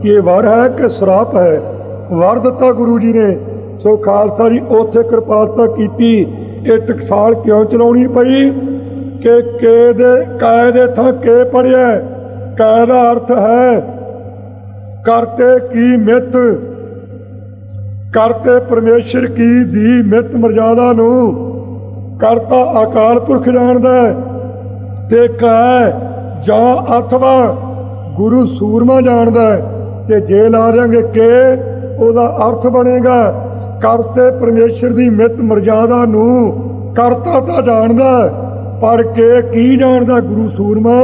ਇਹ ਵਰ ਹੈ ਕਿ ਸਰਾਪ ਹੈ? ਵਰ ਦਿੱਤਾ ਗੁਰੂ ਜੀ ਨੇ। ਸੋ ਖਾਲਸਾ ਜੀ ਉੱਥੇ ਕਿਰਪਾਲਤਾ ਕੀਤੀ। ਇਹ ਟਕਸਾਲ ਕਿਉਂ ਚਲਾਉਣੀ ਪਈ ਕਿ ਕਾਇ ਦੇ ਥਾਂ ਕੇ ਪੜਿਆ। ਕਾਇ ਦਾ ਅਰਥ ਹੈ ਕਰਤੇ ਕੀ ਮਿੱਤ, ਕਰਤੇ ਪਰਮੇਸ਼ਰ ਕੀ ਦੀ ਮਿੱਤ ਮਰਜ਼ਾਦਾ ਨੂੰ ਕਰਤਾ ਅਕਾਲ ਪੁਰਖ ਜਾਣਦਾ ਤੇ ਕਾਇ ਜਾਂ ਅਥਵਾ ਗੁਰੂ ਸੂਰਮਾ ਜਾਣਦਾ। ਤੇ ਜੇ ਲਾ ਦਿਆਂਗੇ ਕਿ ਉਹਦਾ ਅਰਥ ਬਣੇਗਾ ਕਰਤੇ ਪਰਮੇਸ਼ਰ ਦੀ ਮਿੱਤ ਮਰਜ਼ਾਦਾ ਨੂੰ ਕਰਤਾ ਤਾਂ ਜਾਣਦਾ, ਪਰ ਕਿ ਕੀ ਜਾਣਦਾ? ਗੁਰੂ ਸੂਰਮਾ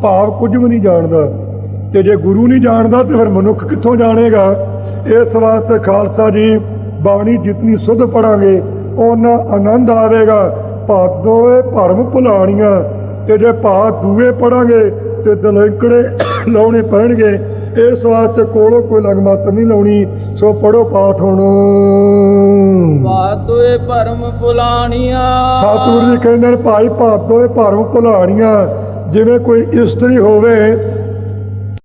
ਭਾਵ ਕੁਝ ਵੀ ਨਹੀਂ ਜਾਣਦਾ। ਤੇ ਜੇ ਗੁਰੂ ਨਹੀਂ ਜਾਣਦਾ ਤੇ ਫਿਰ ਮਨੁੱਖ ਕਿੱਥੋਂ ਜਾਣੇਗਾ? ਇਸ ਵਾਸਤੇ ਖਾਲਸਾ ਜੀ ਬਾਣੀ ਜਿਤਨੀ ਸੁਧ ਪੜਾਂਗੇ ਉਹਨਾਂ ਆਨੰਦ ਆਵੇਗਾ। ਭਾਦੋਏ ਭਰਮ ਭੁਲਾਣੀਆਂ, ਤੇ ਜੇ ਭਾਦ ਦੂਏ ਪੜਾਂਗੇ ਤੇ ਦਲੈਂਕੜੇ ਲਾਉਣੇ ਪੈਣਗੇ। ਇਸ ਵਾਸਤੇ ਕੋਲੋਂ ਕੋਈ ਲਗਮਤ ਨਹੀਂ ਲਾਉਣੀ। ਸੋ ਪੜੋ ਪਾਠ ਹੁਣ। ਭਾਦੋਏ ਭਰਮ ਭੁਲਾਣੀਆਂ। ਸਤਿਗੁਰੂ ਜੀ ਕਹਿੰਦੇ ਨੇ ਭਾਈ ਭਾਦੋਏ ਭਰਮ ਭੁਲਾਣੀਆਂ। ਜਿਵੇਂ ਕੋਈ ਇਸਤਰੀ ਹੋਵੇ